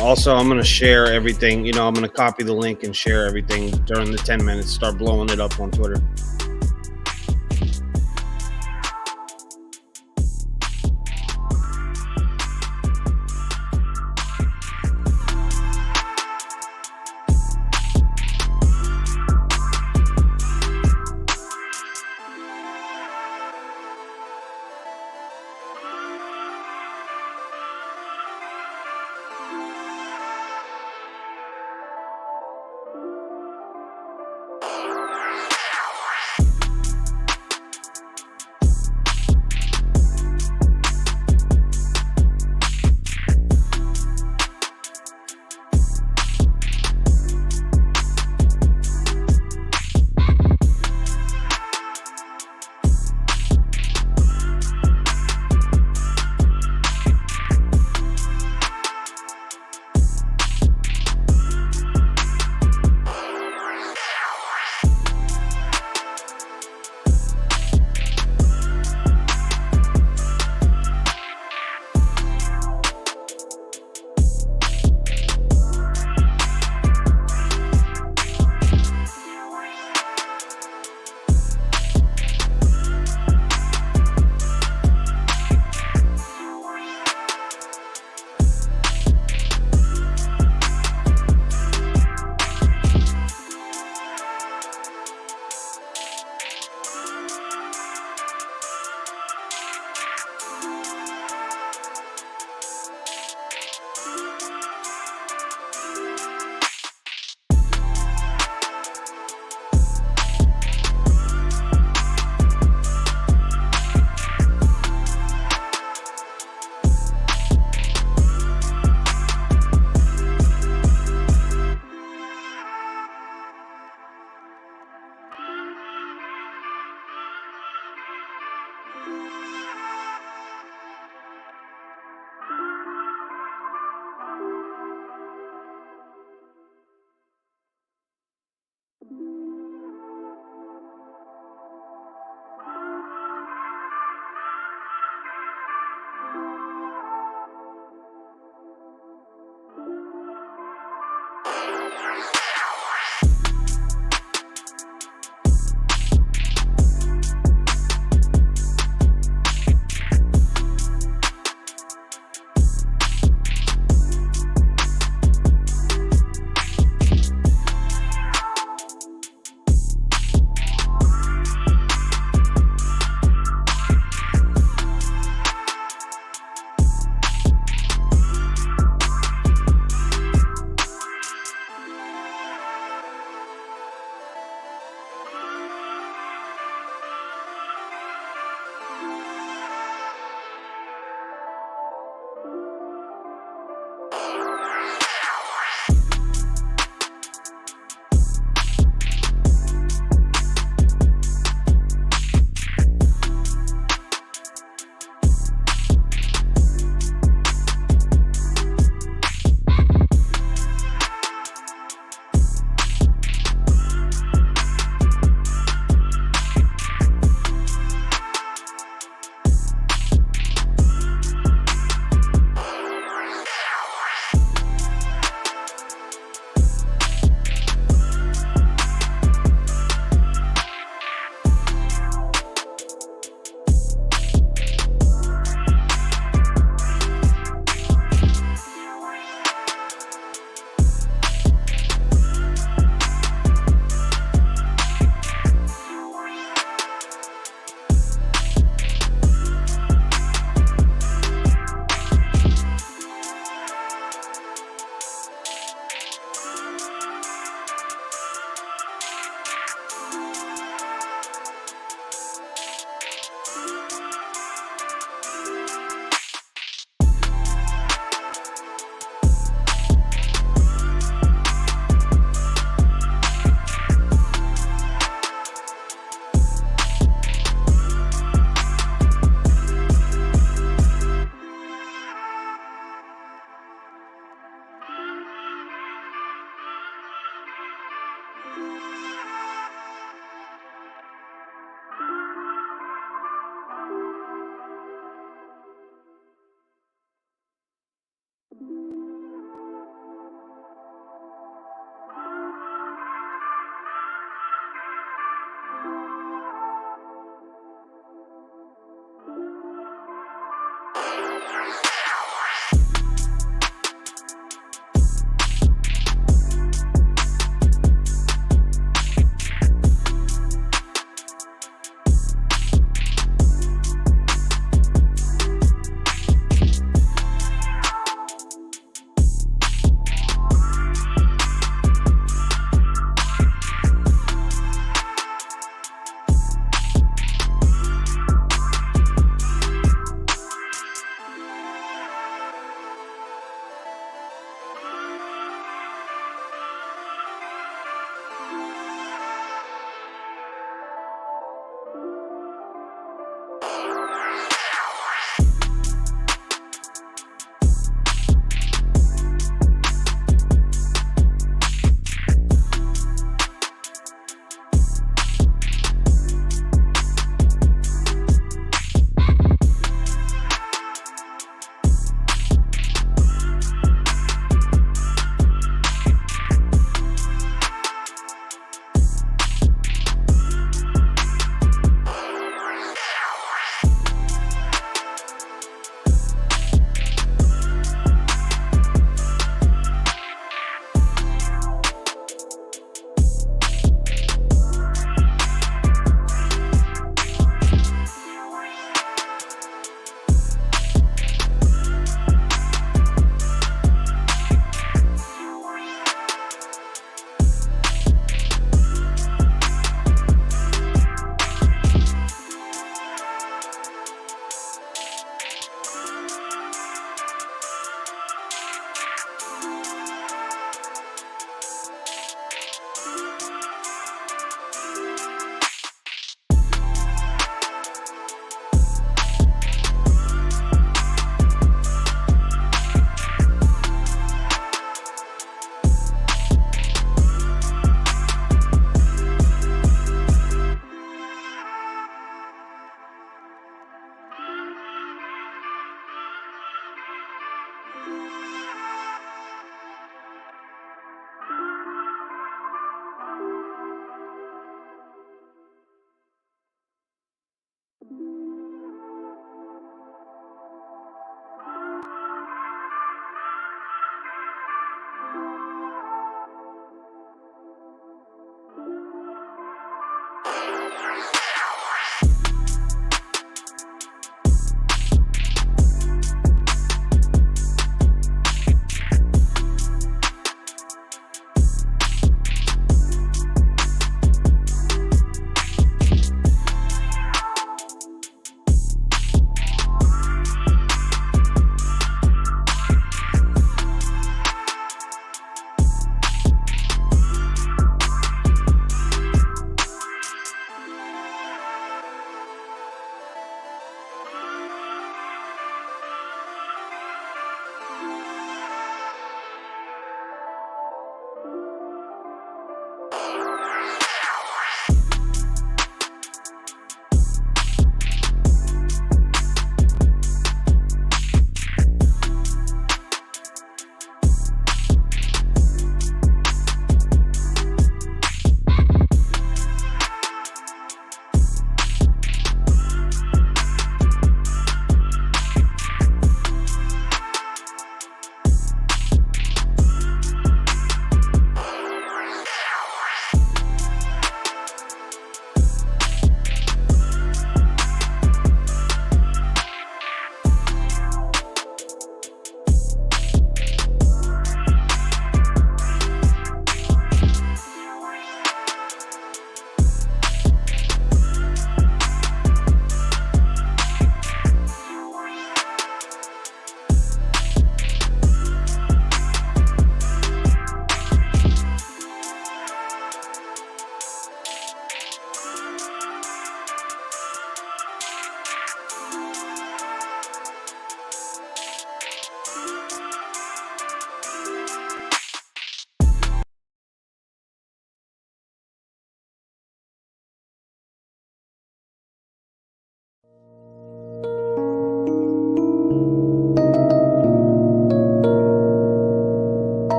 Also, I'm going to share everything. You know, I'm going to copy the link and share everything during the 10 minutes. Start blowing it up on Twitter.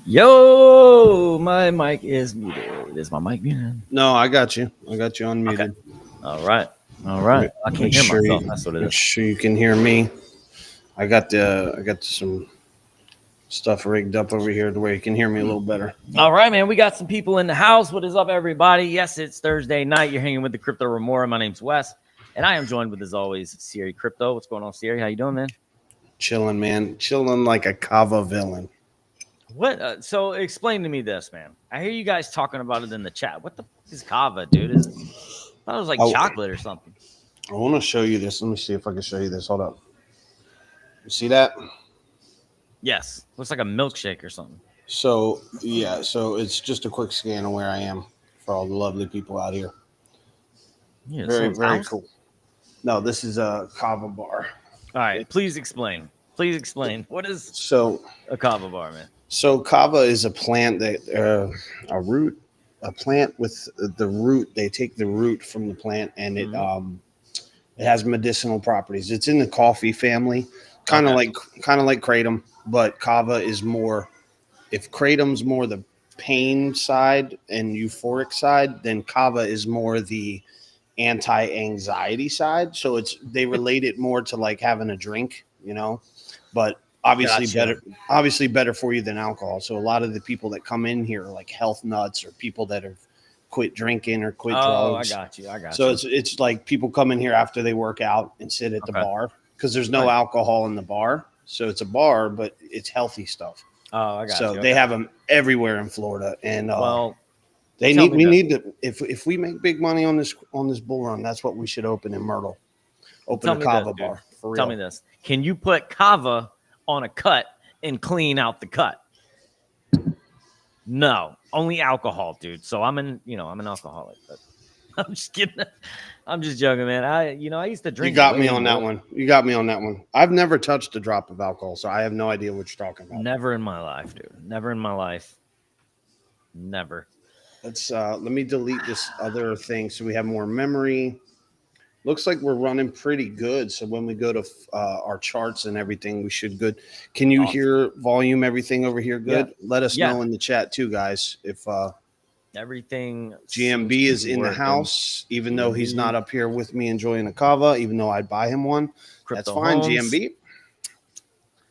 Yo, my mic is muted. Is my mic muted? No, I got you. I got you unmuted. Okay. All right. All right. I can't hear myself. That's what it is. Make sure you can hear me. I got some stuff rigged up over here to where you can hear me a little better. All right, man. We got some people in the house. What is up, everybody? Yes, it's Thursday night. You're hanging with the Crypto Remora. My name's Wes, and I am joined with, as always, Siri Crypto. What's going on, Siri? How you doing, man? Chilling, man. Chilling like a Cava villain. What? So explain to me this, man. I hear you guys talking about it in the chat. What the fuck is Cava, dude? I thought it was like chocolate or something. I want to show you this. Let me see if I can show you this. Hold up. You see that? Yes. Looks like a milkshake or something. So, yeah. So it's just a quick scan of where I am for all the lovely people out here. Yeah, very cool. No, this is a Cava bar. All right. Please explain. Please explain. What is a Cava bar, man? So Cava is a plant that a plant with the root. They take the root from the plant, and it has medicinal properties. It's in the coffee family, kind of like kratom, but Cava is more. If kratom's more the pain side and euphoric side, then Cava is more the anti-anxiety side. So they relate it more to like having a drink, you know, but obviously better for you than alcohol. So a lot of the people that come in here are like health nuts or people that have quit drinking or quit drugs. I got you. So it's like people come in here after they work out and sit at the bar because there's no alcohol in the bar. So it's a bar, but it's healthy stuff. Oh, I got you. So they have them everywhere in Florida, and we need to. If we make big money on this bull run, that's what we should open in Myrtle. Open a Cava bar. For real. Tell me this: can you put Cava on a cut and clean out the cut? No, only alcohol, dude. So I'm an alcoholic, but I'm just kidding. I'm just joking, man. I used to drink. You got me on that one. I've never touched a drop of alcohol, so I have no idea what you're talking about. Never in my life, dude. Never in my life. Never. let me delete this other thing so we have more memory. Looks like we're running pretty good. So when we go to our charts and everything, we should good. Can you Awesome. hear volume, everything over here good? Yeah. Let us Yeah. know in the chat too, guys. If Everything GMB is in the working. house, even though he's GMB. not up here with me enjoying a Cava, even though I'd buy him one. That's Crypto fine, Holmes. GMB.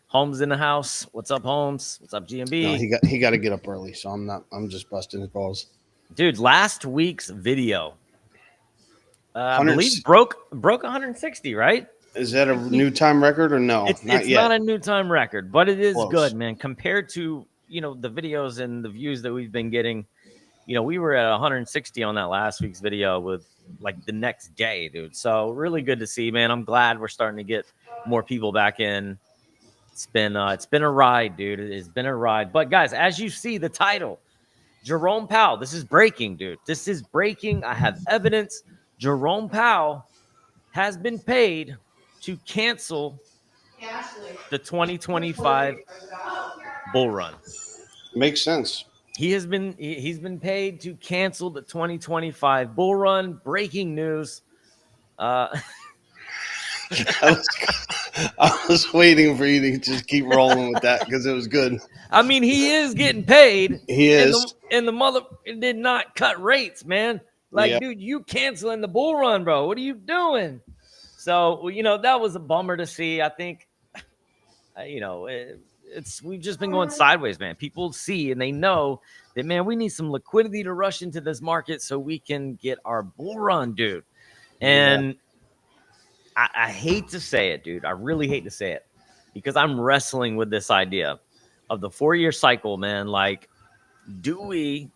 Holmes in the house. What's up, Holmes? What's up, GMB? No, he got to get up early, so I'm just busting his balls. Dude, last week's video, I believe broke 160, right? Is that a new time record or no? It's not yet. Not a new time record, but it is Close. good, man. Compared to the videos and the views that we've been getting, we were at 160 on that last week's video with like the next day, dude. So really good to see, man. I'm glad we're starting to get more people back in. It's been a ride, dude. It's been a ride. But guys, as you see the title, Jerome Powell, this is breaking, dude. This is breaking. I have evidence. Jerome Powell has been paid to cancel the 2025 bull run. Makes sense. He's been paid to cancel the 2025 bull run. Breaking news. I was waiting for you to just keep rolling with that because it was good. I mean, he is getting paid. He is. And the mother did not cut rates, man. Like, dude, you canceling the bull run, bro. What are you doing? So, that was a bummer to see. I think, we've just been going sideways, man. People see and they know that, man, we need some liquidity to rush into this market so we can get our bull run, dude. And I hate to say it, dude. I really hate to say it because I'm wrestling with this idea of the 4-year cycle, man. Like, do we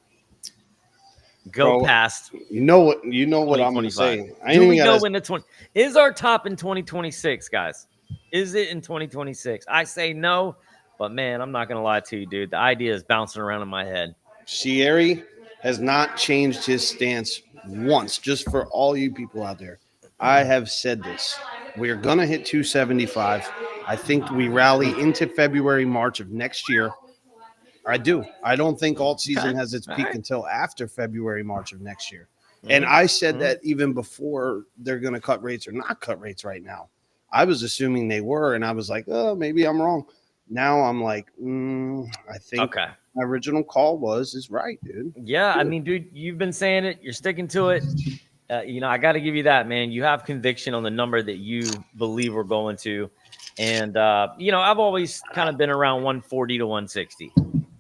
go past? You know what I'm going to say. Do we go into 20? Is our top in 2026, guys? Is it in 2026? I say no, but man, I'm not going to lie to you, dude. The idea is bouncing around in my head. Sierra has not changed his stance once, just for all you people out there. I have said this. We're going to hit 275. I think we rally into February, March of next year. I do. I don't think alt season has its peak until after February, March of next year. And I said that even before they're going to cut rates or not cut rates right now. I was assuming they were, and I was like, oh, maybe I'm wrong. Now I'm like, I think my original call is right, dude. Yeah, I mean, dude, you've been saying it. You're sticking to it. I got to give you that, man. You have conviction on the number that you believe we're going to. And, I've always kind of been around 140 to 160.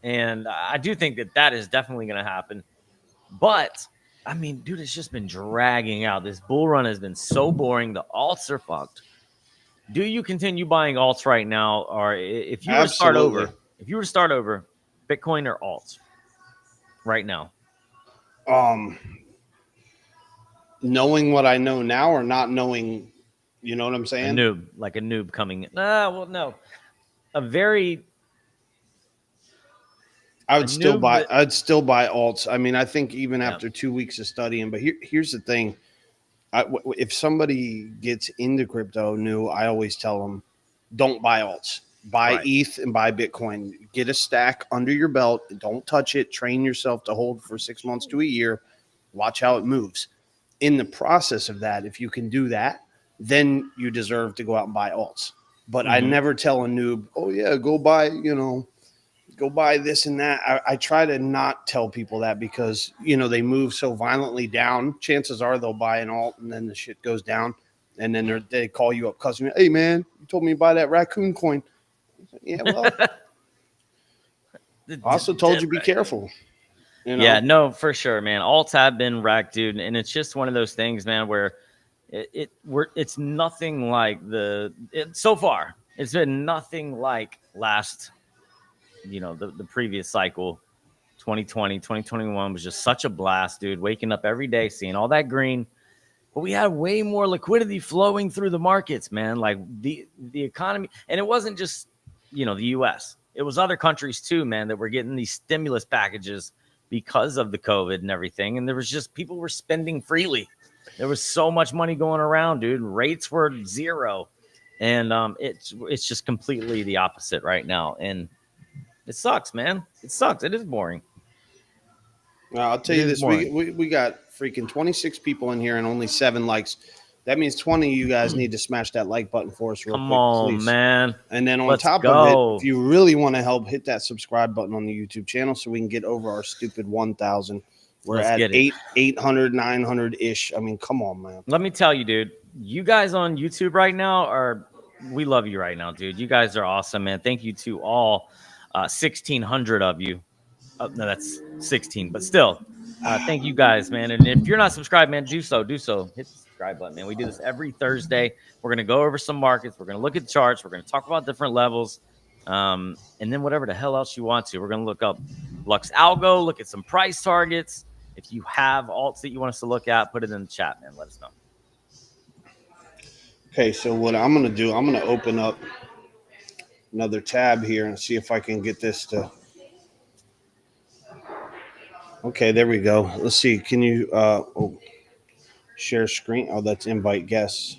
And I do think that is definitely going to happen. But, I mean, dude, it's just been dragging out. This bull run has been so boring. The alts are fucked. Do you continue buying alts right now? Or if you were to start over, Bitcoin or alts right now? Knowing what I know now or not knowing, you know what I'm saying? Like a noob coming in. No. I'd still buy alts. I mean, I think even after 2 weeks of studying, but here's the thing. If somebody gets into crypto new, I always tell them, don't buy alts. Buy ETH and buy Bitcoin. Get a stack under your belt. Don't touch it. Train yourself to hold for 6 months to a year. Watch how it moves. In the process of that, if you can do that, then you deserve to go out and buy alts. But I never tell a noob, oh, yeah, go buy this and that. I try to not tell people that because, they move so violently down. Chances are they'll buy an alt and then the shit goes down. And then they call you up, customer. Hey, man, you told me to buy that raccoon coin. Yeah, well, I also told you be careful. Yeah, no, for sure, man. Alts have been wrecked, dude. And it's just one of those things, man, where it's nothing like so far. It's been nothing like last the previous cycle. 2020, 2021 was just such a blast, dude. Waking up every day, seeing all that green. But we had way more liquidity flowing through the markets, man. Like the economy. And it wasn't just, the US. It was other countries too, man, that were getting these stimulus packages because of the COVID and everything. And there was just people were spending freely. There was so much money going around, dude. Rates were zero. And it's just completely the opposite right now. And it sucks, man. It sucks. It is boring. I'll tell you this: we got freaking 26 people in here and only 7 likes. That means 20 of you guys need to smash that like button for us real quick, please. Man. And then on top of it, if you really want to help, hit that subscribe button on the YouTube channel so we can get over our stupid 1,000. We're at 800, 900-ish. I mean, come on, man. Let me tell you, dude. You guys on YouTube right now we love you right now, dude. You guys are awesome, man. Thank you to all 1,600 of you. No, that's 16, but still, thank you guys, man. And if you're not subscribed, man, do so. Hit the subscribe button, man. We do this every Thursday. We're going to go over some markets. We're going to look at charts. We're going to talk about different levels. And then whatever the hell else you want to. We're going to look up Lux Algo, look at some price targets. If you have alts that you want us to look at, put it in the chat, man. Let us know. Okay, so what I'm going to do, I'm going to open up another tab here and see if I can get this to... Okay, there we go. Let's see. Can you share screen? Oh, that's invite guests.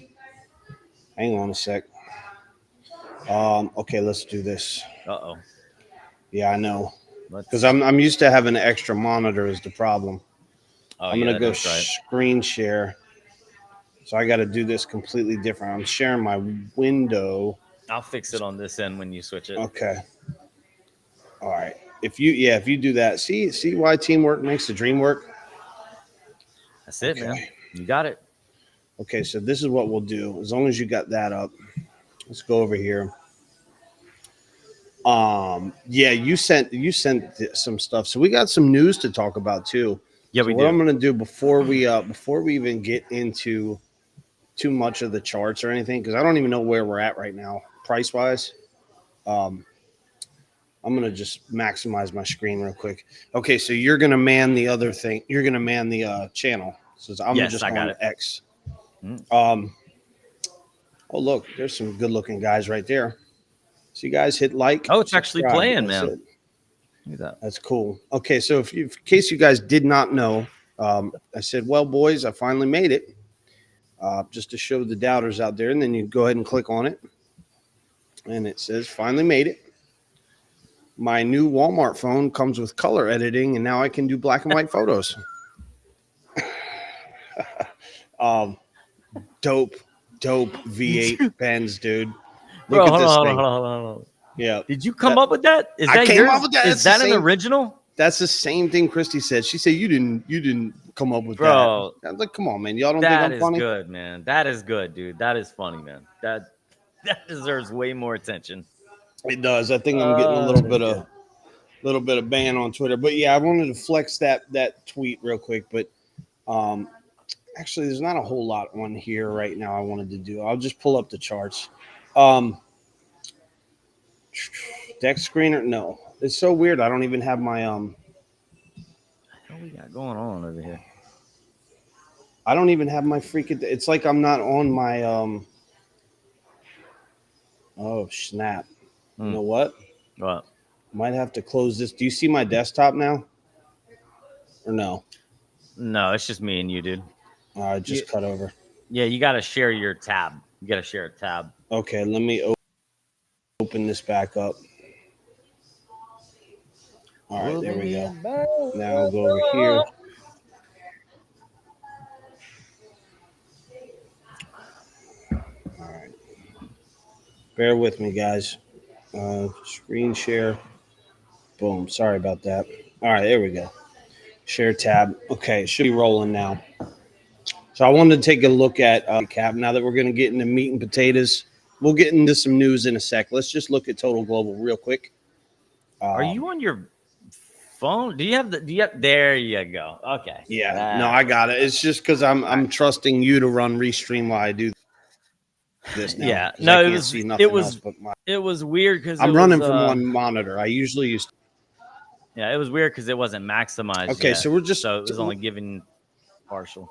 Hang on a sec. Okay, let's do this. Uh-oh. Yeah, I know. Because I'm used to having an extra monitor is the problem. I'm going to go screen share. So I got to do this completely different. I'm sharing my window. I'll fix it on this end when you switch it. Okay. All right. If you do that, see why teamwork makes the dream work? That's it, man. You got it. Okay, so this is what we'll do. As long as you got that up, let's go over here. Yeah, you sent some stuff. So we got some news to talk about too. Yeah, so what I'm going to do before we even get into too much of the charts or anything, because I don't even know where we're at right now price wise. I'm going to just maximize my screen real quick. Okay, so you're going to man the other thing. You're going to man the channel. So I'm just going to X. Oh, look, there's some good-looking guys right there. So you guys hit like. Oh, it's actually playing, man. Look at that. That's cool. Okay, so in case you guys did not know, I said, well, boys, I finally made it. Just to show the doubters out there. And then you go ahead and click on it. And it says, finally made it. My new Walmart phone comes with color editing, and now I can do black and white photos. Dope V8 pens, dude. Look at this thing. Hold on. Yeah. Did you come up with that? Is that yours? Up with that. Is that an original? That's the same thing Christy said. She said you didn't come up with that. I was like, come on, man. Y'all don't think I'm funny? That is good, man. That is good, dude. That is funny, man. That deserves way more attention. It does. I think I'm getting a little bit of ban on Twitter. But yeah, I wanted to flex that tweet real quick. But actually, there's not a whole lot on here right now I wanted to do. I'll just pull up the charts. Deck screener, no. It's so weird. I don't even have my What we got going on over here? I don't even have my freaking. It's like I'm not on my Oh snap! You know what? What? Might have to close this. Do you see my desktop now? Or no? No, it's just me and you, dude. Just cut over. Yeah, you got to share your tab. You got to share a tab. Okay, let me open this back up. All right, there we go. Now I'll go over here. All right. Bear with me, guys. Screen share. Boom. Sorry about that. All right, there we go. Share tab. Okay, it should be rolling now. So I wanted to take a look at cap. Now that we're going to get into meat and potatoes, we'll get into some news in a sec. Let's just look at total global real quick. Are you on your phone? Do you have there you go. Okay. Yeah. No, I got it. It's just because I'm trusting you to run Restream while I do this now. Yeah. No, it was weird because I'm running from one monitor. I usually used to. Yeah, it was weird because it wasn't maximized. Okay, yet, so it was only giving partial.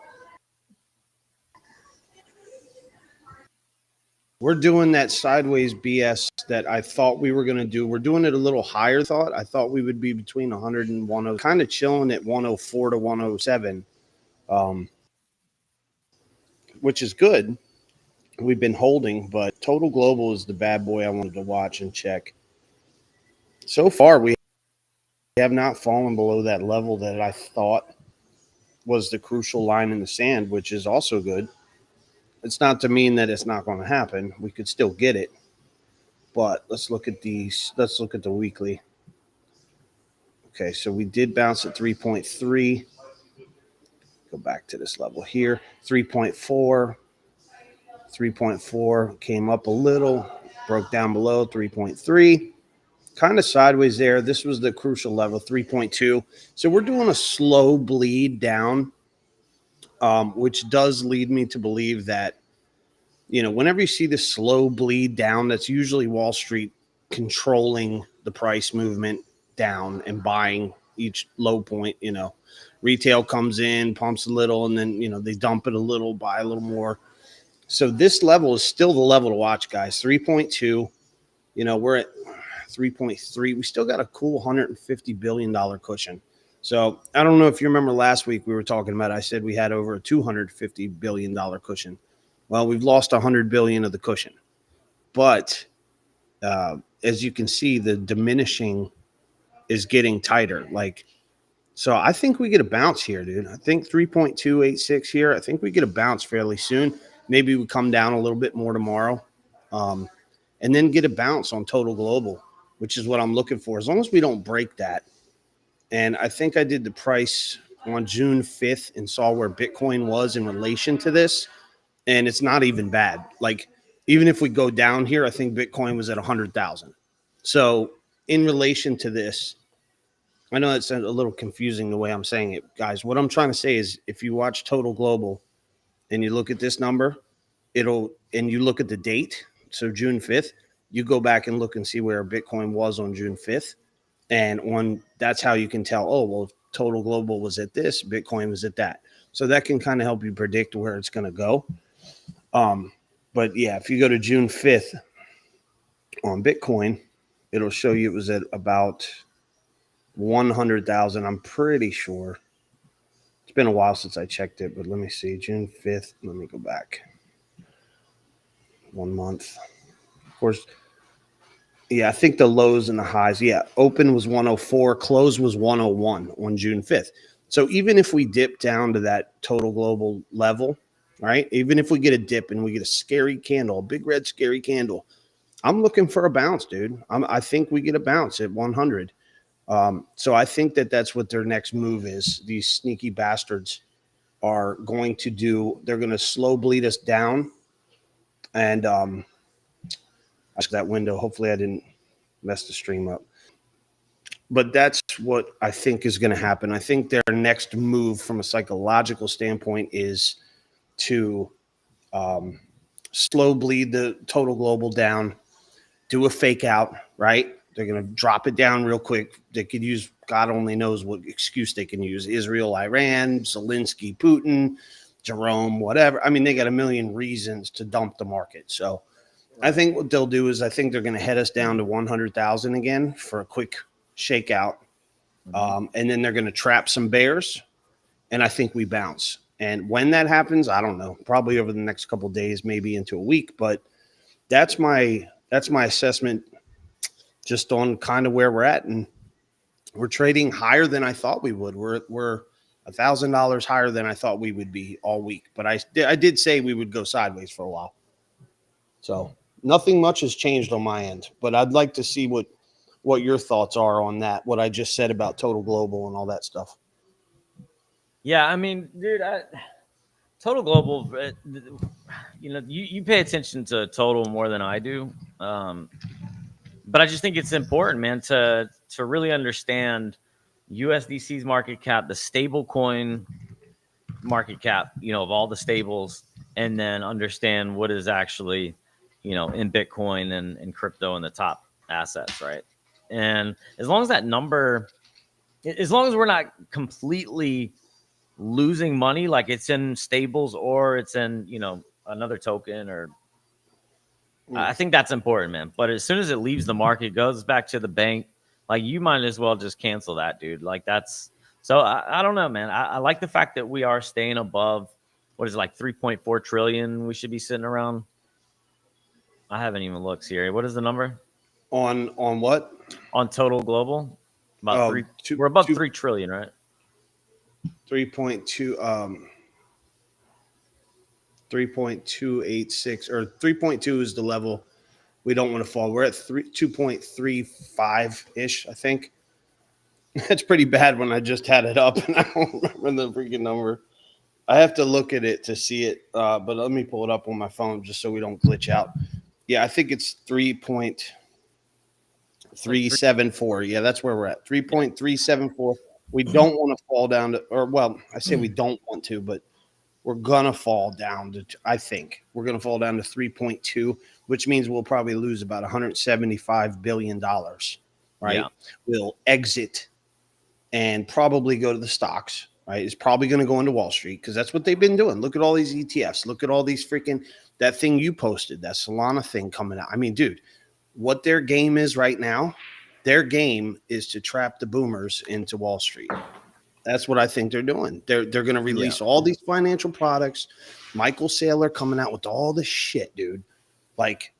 We're doing that sideways BS that I thought we were going to do. We're doing it a little higher. I thought we would be between 100 and 100, kind of chilling at 104 to 107, which is good. We've been holding, but total global is the bad boy I wanted to watch and check. So far, we have not fallen below that level that I thought was the crucial line in the sand, which is also good. It's not to mean that it's not going to happen. We could still get it. But let's look at these. Let's look at the weekly. Okay, so we did bounce at 3.3. Go back to this level here. 3.4. 3.4 came up a little, broke down below 3.3. Kind of sideways there. This was the crucial level, 3.2. So we're doing a slow bleed down, which does lead me to believe that, whenever you see this slow bleed down, that's usually Wall Street controlling the price movement down and buying each low point. Retail comes in, pumps a little, and then, they dump it a little, buy a little more. So this level is still the level to watch, guys. 3.2. We're at 3.3. We still got a cool $150 billion cushion. So I don't know if you remember last week we were talking about, I said we had over a $250 billion cushion. Well, we've lost $100 billion of the cushion. But as you can see, the diminishing is getting tighter. So I think we get a bounce here, dude. I think 3.286 here. I think we get a bounce fairly soon. Maybe we come down a little bit more tomorrow. And then get a bounce on total global, which is what I'm looking for, as long as we don't break that. And I think I did the price on June 5th and saw where Bitcoin was in relation to this, and it's not even bad. Even if we go down here, I think Bitcoin was at 100,000. So in relation to this, I know it's a little confusing the way I'm saying it, guys. What I'm trying to say is if you watch total global and you look at this number, and you look at the date, so June 5th, you go back and look and see where Bitcoin was on June 5th. And that's how you can tell, oh, well, if total global was at this, Bitcoin was at that. So that can kind of help you predict where it's going to go. But yeah, if you go to June 5th on Bitcoin, it'll show you it was at about 100,000. I'm pretty sure. It's been a while since I checked it, but let me see. June 5th. Let me go back. 1 month. Of course, yeah, I think the lows and the highs. Yeah, open was 104, close was 101 on June 5th. So even if we dip down to that total global level, right? Even if we get a dip and we get a scary candle, a big red scary candle, I'm looking for a bounce, dude. I think we get a bounce at 100. So I think that's what their next move is. These sneaky bastards are going to do. They're going to slow bleed us down. And that window. Hopefully I didn't mess the stream up. But that's what I think is going to happen. I think their next move from a psychological standpoint is to slow bleed the total global down, do a fake out, right? They're going to drop it down real quick. They could use, God only knows what excuse they can use. Israel, Iran, Zelensky, Putin, Jerome, whatever. I mean, they got a million reasons to dump the market. So I think what they'll do is I think they're going to head us down to 100,000 again for a quick shakeout. And then they're going to trap some bears. And I think we bounce. And when that happens, I don't know, probably over the next couple of days, maybe into a week. But that's my assessment just on kind of where we're at. And we're trading higher than I thought we would. We're $1,000 higher than I thought we would be all week. But I did say we would go sideways for a while. So nothing much has changed on my end. But I'd like to see what your thoughts are on that, what I just said about total global and all that stuff. Yeah, I mean, dude, total global, you pay attention to total more than I do. But I just think it's important, man, to really understand USDC's market cap, the stable coin market cap, of all the stables, and then understand what is actually, in Bitcoin and crypto and the top assets, right? And as long as that number, as long as we're not completely losing money, like it's in stables or it's in, another token or I think that's important, man. But as soon as it leaves the market, goes back to the bank, like you might as well just cancel that, dude. Like that's, so I don't know, man. I like the fact that we are staying above, what is it, like 3.4 trillion we should be sitting around. I haven't even looked here. What is the number? On what? On total global. About we're above 3 trillion, right? 3.2 3.286 or 3.2 is the level we don't want to fall. We're at 2.35 ish, I think. That's pretty bad when I just had it up and I don't remember the freaking number. I have to look at it to see it, but let me pull it up on my phone just so we don't glitch out. Yeah, I think it's 3.374. Yeah, that's where we're at. 3.374. We don't want to fall down to, or well, I say we don't want to, but we're gonna fall down to. I think we're gonna fall down to 3.2, which means we'll probably lose about $175 billion. Right? Yeah. We'll exit and probably go to the stocks. Right? It's probably going to go into Wall Street because that's what they've been doing. Look at all these ETFs. Look at all these freaking that thing you posted, that Solana thing coming out. I mean, dude, what their game is right now, their game is to trap the boomers into Wall Street. That's what I think they're doing. They're going to release all these financial products. Michael Saylor coming out with all this shit, dude. Like,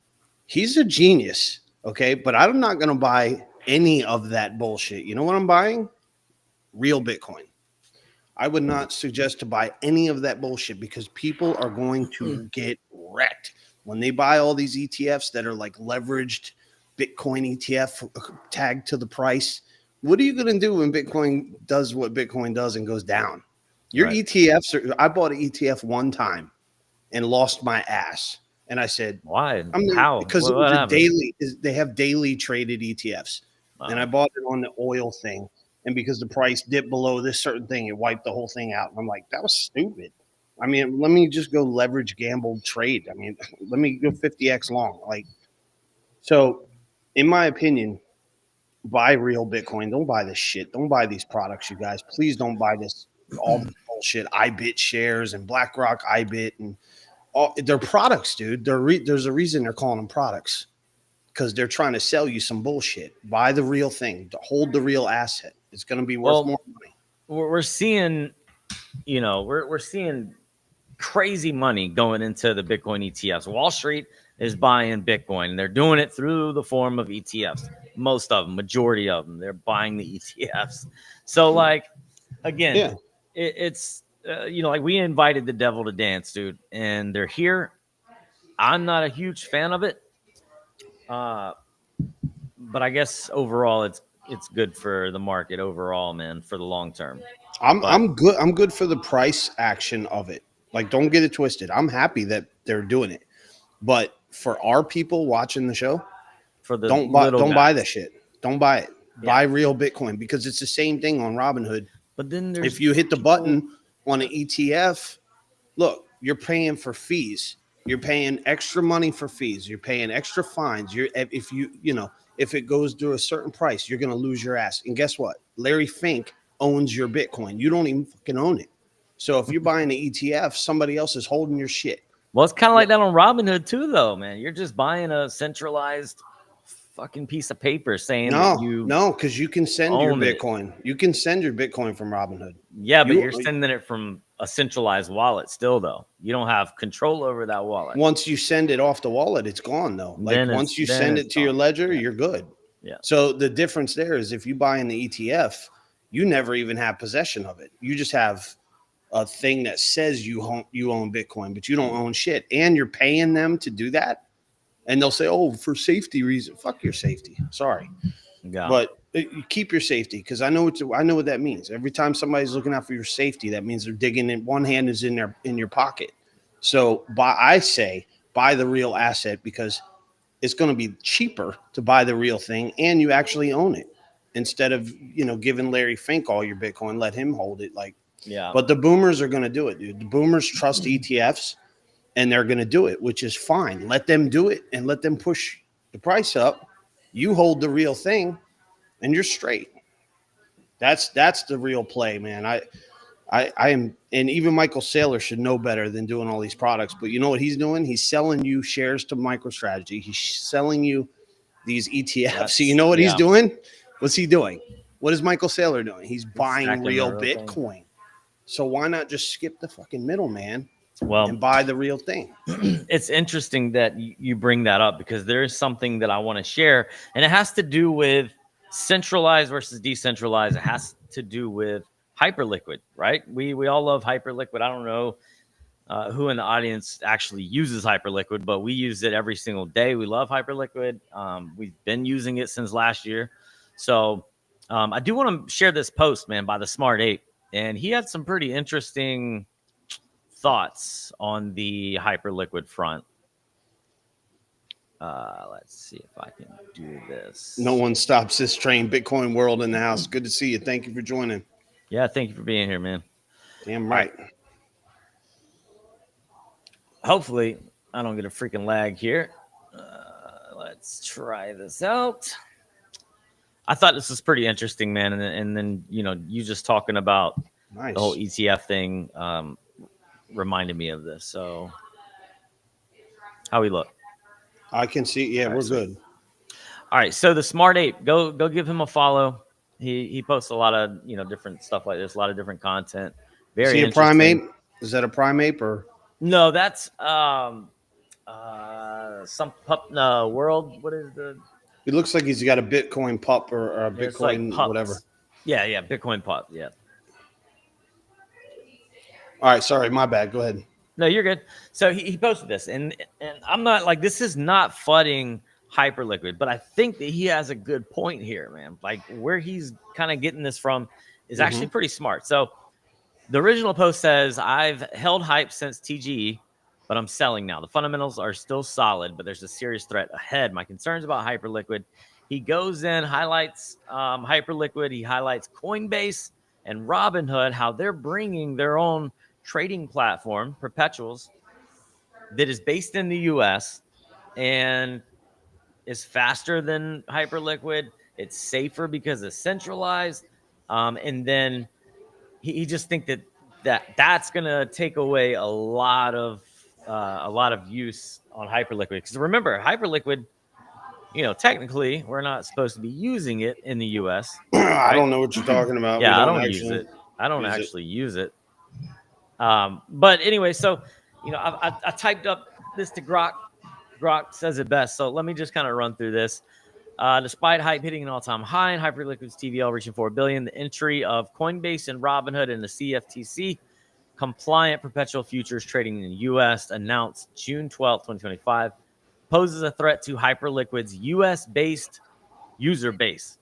he's a genius, okay? But I'm not going to buy any of that bullshit. You know what I'm buying? Real Bitcoin. I would not suggest to buy any of that bullshit because people are going to get wrecked when they buy all these ETFs that are like leveraged Bitcoin ETF tagged to the price. What are you going to do when Bitcoin does what Bitcoin does and goes down? Your ETFs I bought an ETF one time and lost my ass. And I said, why? How? Because it was a daily, they have daily traded ETFs. And I bought it on the oil thing. And because the price dipped below this certain thing, it wiped the whole thing out. And I'm like, that was stupid. I mean, let me just go leverage, gamble, trade. I mean, let me go 50x long. Like, so in my opinion, buy real Bitcoin. Don't buy this shit. Don't buy these products, you guys. Please don't buy this, all this bullshit, IBIT shares and BlackRock IBIT. And all, they're products, dude. There's a reason they're calling them products. Because they're trying to sell you some bullshit. Buy the real thing. Hold the real asset. It's going to be worth more money. We're seeing, we're seeing crazy money going into the Bitcoin ETFs. Wall Street is buying Bitcoin, and they're doing it through the form of ETFs. Most of them, majority of them, they're buying the ETFs. So, like, again, it's like we invited the devil to dance, dude, and they're here. I'm not a huge fan of it. But I guess overall it's good for the market overall, man, for the long term. I'm good. I'm good for the price action of it. Like, don't get it twisted. I'm happy that they're doing it. But for our people watching the show, don't buy that shit. Don't buy it. Yeah. Buy real Bitcoin because it's the same thing on Robinhood. But then if you hit the button on an ETF, look, you're paying for fees. You're paying extra money for fees. You're paying extra fines. If it goes to a certain price, you're going to lose your ass. And guess what? Larry Fink owns your Bitcoin. You don't even fucking own it. So if you're buying an ETF, somebody else is holding your shit. Well, it's kind of like that on Robinhood too, though, man. You're just buying a centralized fucking piece of paper saying because you can send your Bitcoin. You can send your Bitcoin from Robinhood. Yeah, but you're sending it from a centralized wallet still, though. You don't have control over that wallet. Once you send it off the wallet, it's gone, though. Like, once you send it to your ledger, you're good. Yeah. So the difference there is if you buy in the ETF, you never even have possession of it. You just have a thing that says you own Bitcoin, but you don't own shit. And you're paying them to do that. And they'll say, oh, for safety reasons. Fuck your safety. Sorry. Yeah. But you keep your safety because I know what that means. Every time somebody's looking out for your safety, that means they're digging in. One hand is in your pocket. So I say buy the real asset because it's going to be cheaper to buy the real thing and you actually own it instead of, giving Larry Fink all your Bitcoin, let him hold it. But the boomers are going to do it, dude. The boomers trust ETFs. And they're going to do it, which is fine. Let them do it and let them push the price up. You hold the real thing, and you're straight. That's the real play, man. I am, and even Michael Saylor should know better than doing all these products. But you know what he's doing? He's selling you shares to MicroStrategy. He's selling you these ETFs. So you know what he's doing? What's he doing? What is Michael Saylor doing? He's buying real Bitcoin. So why not just skip the fucking middleman? And buy the real thing. It's interesting that you bring that up because there is something that I want to share, and it has to do with centralized versus decentralized, it has to do with Hyperliquid, right? We all love Hyperliquid. I don't know who in the audience actually uses Hyperliquid, but we use it every single day. We love Hyperliquid. We've been using it since last year. So I do want to share this post, man, by the Smart Ape. And he had some pretty interesting thoughts on the Hyperliquid front. Let's see if I can do this. No one stops this train. Bitcoin world in the house. Good to see you. Thank you for joining. Yeah, thank you for being here, man. Damn right. Hopefully, I don't get a freaking lag here. Let's try this out. I thought this was pretty interesting, man. And then, you know, you just talking about the whole ETF thing reminded me of this. So, how we look? I can see. Yeah, we're good. All right. So the Smart Ape, go give him a follow. He posts a lot of, you know, different stuff like this, a lot of different content. Very interesting. Prime Ape? Is that a Prime Ape or? No, that's some pup world. What is the? It looks like he's got a Bitcoin pup or a Bitcoin like whatever. Yeah, Bitcoin pup. Yeah. All right, sorry, my bad. Go ahead. No, you're good. So he posted this, and I'm not like, this is not flooding Hyperliquid, but I think that he has a good point here, man. Like where he's kind of getting this from is actually pretty smart. So the original post says, I've held hype since TGE, but I'm selling now. The fundamentals are still solid, but there's a serious threat ahead. My concerns about Hyperliquid. He goes in, highlights Hyperliquid. He highlights Coinbase and Robinhood, how they're bringing their own trading platform, perpetuals, that is based in the US and is faster than Hyperliquid. It's safer because it's centralized. And then he just think that's going to take away a lot of use on Hyperliquid. Because remember, Hyperliquid, you know, technically we're not supposed to be using it in the US. Right? I don't know what you're talking about. Yeah, I don't use it. I don't actually use it. But anyway, so, you know, I typed up this to Grok. Grok says it best. So let me just kind of run through this. Despite hype hitting an all-time high and Hyperliquid's TVL reaching $4 billion, the entry of Coinbase and Robinhood in the CFTC compliant perpetual futures trading in the U.S. announced June 12, 2025, poses a threat to Hyperliquid's U.S.-based user base,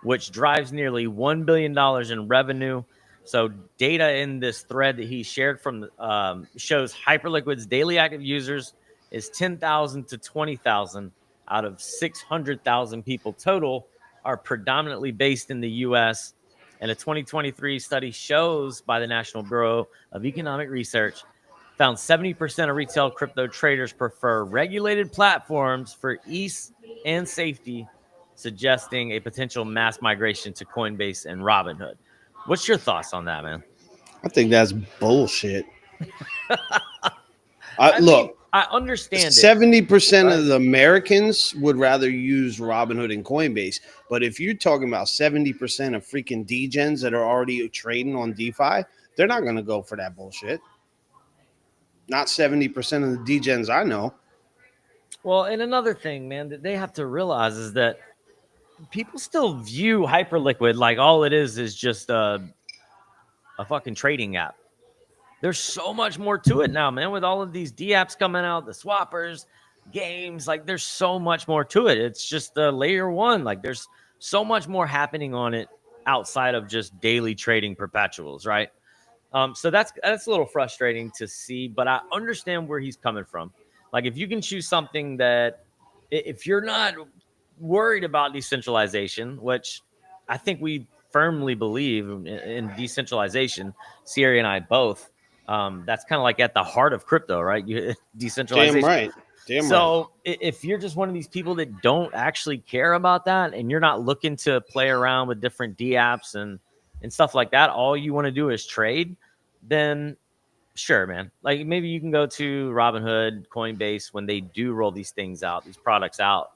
which drives nearly $1 billion in revenue. So data in this thread that he shared from shows Hyperliquid's daily active users is 10,000 to 20,000 out of 600,000 people total are predominantly based in the U.S. And a 2023 study shows by the National Bureau of Economic Research found 70% of retail crypto traders prefer regulated platforms for ease and safety, suggesting a potential mass migration to Coinbase and Robinhood. What's your thoughts on that, man? I think that's bullshit. Look, I understand 70% of the Americans would rather use Robinhood and Coinbase. But if you're talking about 70% of freaking degens that are already trading on DeFi, they're not going to go for that bullshit. Not 70% of the degens I know. Well, and another thing, man, that they have to realize is that people still view Hyperliquid like all it is just a fucking trading app. There's so much more to it now, man, with all of these D-apps coming out, the swappers, games, like there's so much more to it. It's just layer one. Like there's so much more happening on it outside of just daily trading perpetuals, right? So that's a little frustrating to see, but I understand where he's coming from. Like if you can choose something that, if you're not worried about decentralization, which I think we firmly believe in decentralization, Sierra and I both, that's kind of like at the heart of crypto, right? Decentralization. Damn right. Damn so right. If you're just one of these people that don't actually care about that and you're not looking to play around with different D-apps and stuff like that, all you want to do is trade, then sure, man. Like maybe you can go to Robinhood, Coinbase when they do roll these things out, these products out.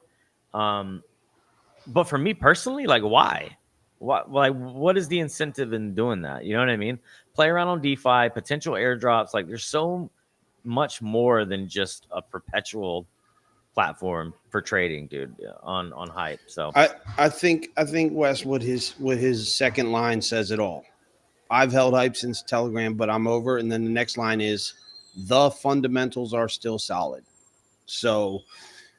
But for me personally, like why? What is the incentive in doing that? You know what I mean? Play around on DeFi, potential airdrops. Like there's so much more than just a perpetual platform for trading, dude, on Hype. So I think Wes, what his second line says it all. I've held Hype since Telegram, but I'm over. And then the next line is the fundamentals are still solid. So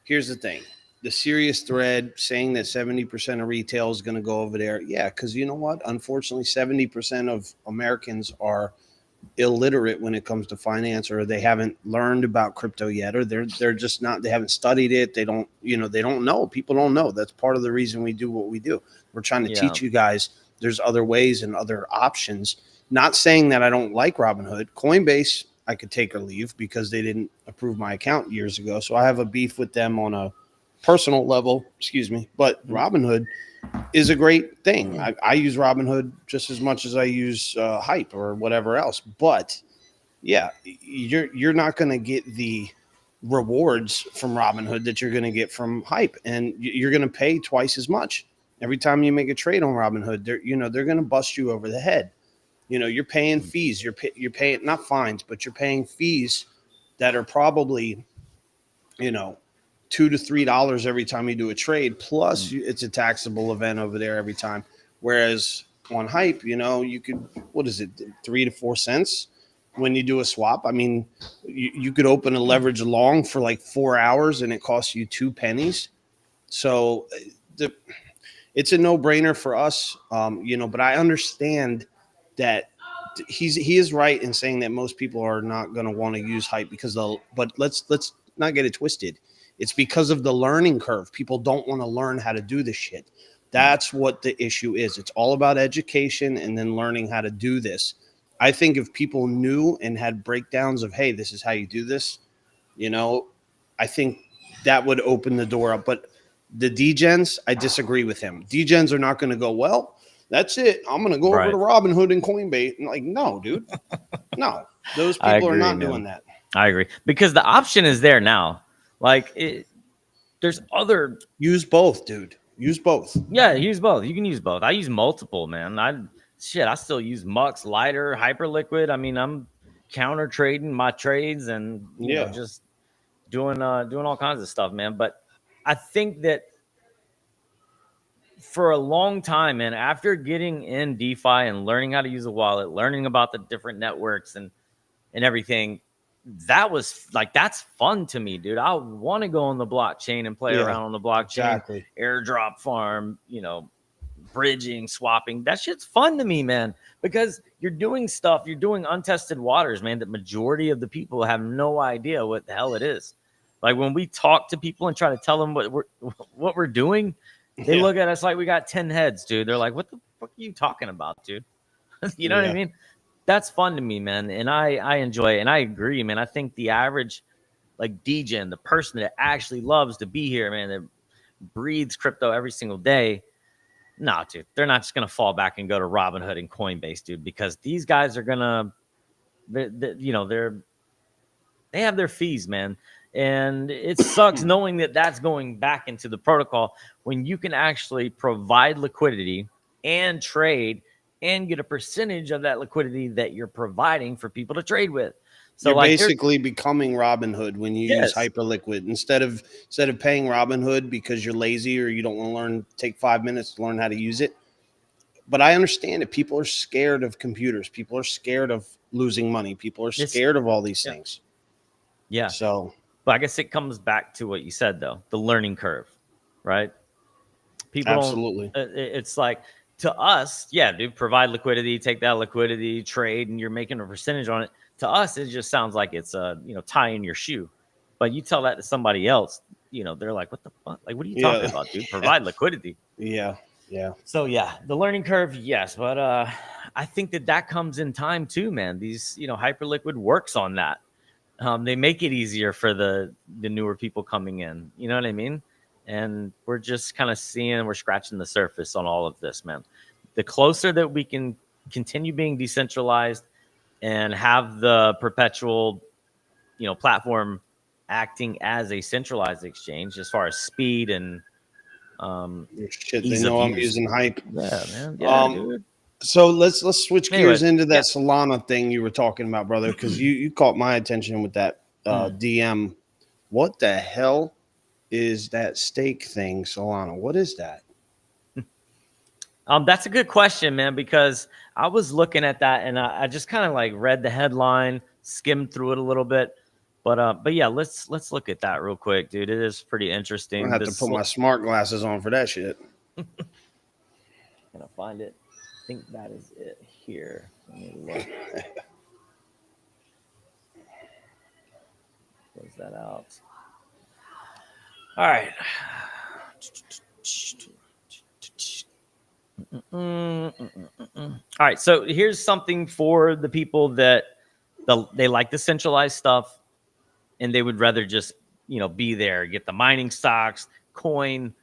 here's the thing. The serious thread saying that 70% of retail is going to go over there. Yeah, because you know what? Unfortunately, 70% of Americans are illiterate when it comes to finance, or they haven't learned about crypto yet, or they're just not, they haven't studied it. They don't, they don't know. People don't know. That's part of the reason we do what we do. We're trying to teach you guys there's other ways and other options. Not saying that I don't like Robinhood. Coinbase, I could take or leave because they didn't approve my account years ago. So I have a beef with them on a personal level, but Robinhood is a great thing. I use Robinhood just as much as I use Hype or whatever else. But yeah, you're not going to get the rewards from Robinhood that you're going to get from Hype, and you're going to pay twice as much every time you make a trade on Robinhood. They're going to bust you over the head. You're paying fees. You're paying not fines, but you're paying fees that are probably, $2 to $3 every time you do a trade. Plus, it's a taxable event over there every time. Whereas on Hype, you could, what is it, 3 to 4 cents when you do a swap. I mean, you could open a leverage long for like 4 hours and it costs you 2 pennies. So it's a no-brainer for us, but I understand that he is right in saying that most people are not going to want to use Hype but let's not get it twisted. It's because of the learning curve. People don't want to learn how to do this shit. That's what the issue is. It's all about education and then learning how to do this. I think if people knew and had breakdowns of, hey, this is how you do this, I think that would open the door up. But the degens, I disagree with him. Degens are not going to go, well, that's it. I'm going to go over to Robinhood and Coinbase. And like, no, dude. No. Those people are not doing that. I agree. Because the option is there now. Like, there's other... Use both, dude. Use both. Yeah, use both. You can use both. I use multiple, man. I still use Mux, Lighter, Hyperliquid. I mean, I'm counter trading my trades and just doing all kinds of stuff, man. But I think that for a long time, man, after getting in DeFi and learning how to use a wallet, learning about the different networks and everything, that was like, that's fun to me, dude. I want to go on the blockchain and play around on the blockchain, airdrop farm, bridging, swapping. That shit's fun to me, man, because you're doing stuff, you're doing untested waters, man, that majority of the people have no idea what the hell it is. Like when we talk to people and try to tell them what we're doing, they look at us like we got 10 heads, dude. They're like, what the fuck are you talking about, dude? You know what I mean? That's fun to me, man. And I enjoy it. And I agree, man. I think the average, like degen, the person that actually loves to be here, man, that breathes crypto every single day, no, dude, they're not just going to fall back and go to Robinhood and Coinbase, dude, because these guys are going to, they have their fees, man. And it sucks knowing that that's going back into the protocol when you can actually provide liquidity and trade and get a percentage of that liquidity that you're providing for people to trade with. So you're basically becoming Robinhood when you use Hyperliquid instead of paying Robinhood because you're lazy or you don't want to take 5 minutes to learn how to use it. But I understand it. People are scared of computers. People are scared of losing money. People are scared of all these things. Yeah. So, but I guess it comes back to what you said, though, the learning curve, right? People absolutely. It's like, to us, dude, provide liquidity, take that liquidity, trade, and you're making a percentage on it. To us, it just sounds like it's tying your shoe. But you tell that to somebody else, they're like, what the fuck? Like, what are you talking about, dude? Provide liquidity. Yeah. So the learning curve, yes, but I think that comes in time too, man. These, Hyperliquid works on that. They make it easier for the newer people coming in. You know what I mean? And we're just kind of we're scratching the surface on all of this, man. The closer that we can continue being decentralized and have the perpetual, platform acting as a centralized exchange as far as speed and they know I'm using Hype. Yeah, man. Yeah, dude. So let's switch gears into that Solana thing you were talking about, brother, because you caught my attention with that DM. What the hell is that stake thing, Solana? What is that? That's a good question, man, because I was looking at that and I just kind of like read the headline, skimmed through it a little bit. But yeah, let's look at that real quick, dude. It is pretty I'm interesting. gonna have to put my smart glasses on for that shit. Can I find it? I think that is it here. Let me look. Close that out. All right. All right. So here's something for the people that they like the centralized stuff, and they would rather just be there, get the mining stocks, coin,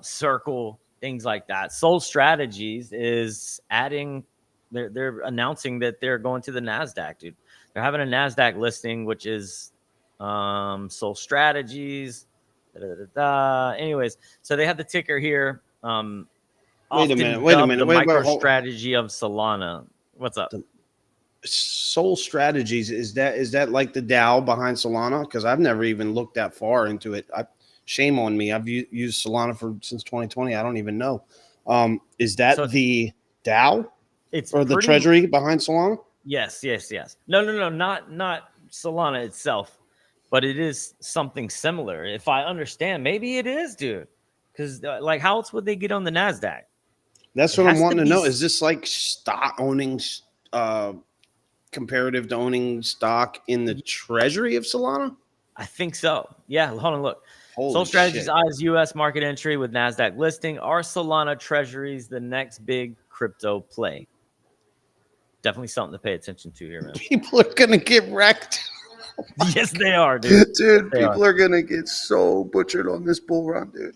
circle, things like that. Soul Strategies is adding. They're announcing that they're going to the Nasdaq, dude. They're having a Nasdaq listing, which is Soul Strategies. Anyways, so they have the ticker here. Wait a Often minute. dubbed the Wait, MicroStrategy of Solana. What's up? Soul Strategies, is that like the DAO behind Solana? Because I've never even looked that far into it. Shame on me. I've used Solana since 2020. I don't even know. Is that the DAO or the treasury behind Solana? Yes. No, not Solana itself, but it is something similar. If I understand, maybe it is, dude. Because like, how else would they get on the Nasdaq? That's what I'm wanting to know. Is this like stock owning, comparative to owning stock in the treasury of Solana? I think so. Yeah, hold on, look. Soul Strategies eyes U.S. market entry with Nasdaq listing. Are Solana treasuries the next big crypto play? Definitely something to pay attention to here, man. People are gonna get wrecked. Yes, they are, dude. Dude, people are gonna get so butchered on this bull run, dude.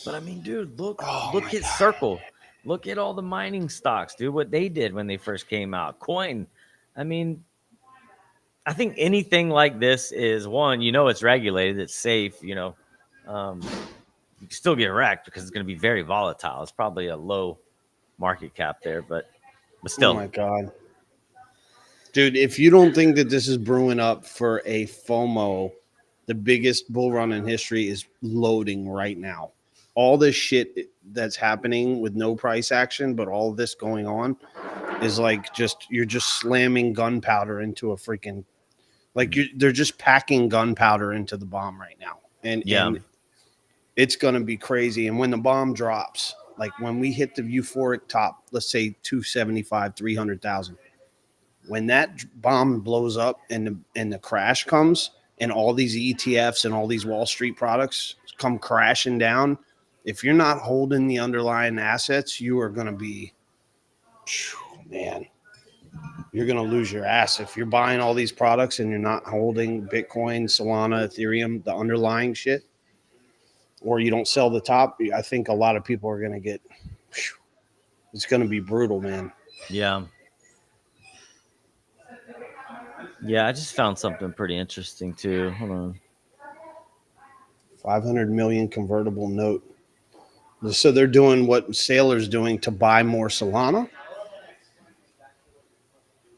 But I mean, dude, look at Circle. Look at all the mining stocks, dude, what they did when they first came out. Coin. I mean, I think anything like this is one, it's regulated, it's safe, you can still get wrecked because it's going to be very volatile. It's probably a low market cap there, but still. Oh my God. Dude, if you don't think that this is brewing up for a FOMO, the biggest bull run in history is loading right now. All this shit that's happening with no price action, but all this going on is like you're just slamming gunpowder into a freaking they're just packing gunpowder into the bomb right now. And it's gonna be crazy. And when the bomb drops, like when we hit the euphoric top, let's say 275, 300,000. When that bomb blows up and the crash comes and all these ETFs and all these Wall Street products come crashing down, if you're not holding the underlying assets, you are going to be, man, you're going to lose your ass. If you're buying all these products and you're not holding Bitcoin, Solana, Ethereum, the underlying shit, or you don't sell the top, I think a lot of people are going to get, it's going to be brutal, man. Yeah. Yeah, I just found something pretty interesting too. Hold on. 500 million convertible note. So they're doing what Sailor's doing to buy more Solana.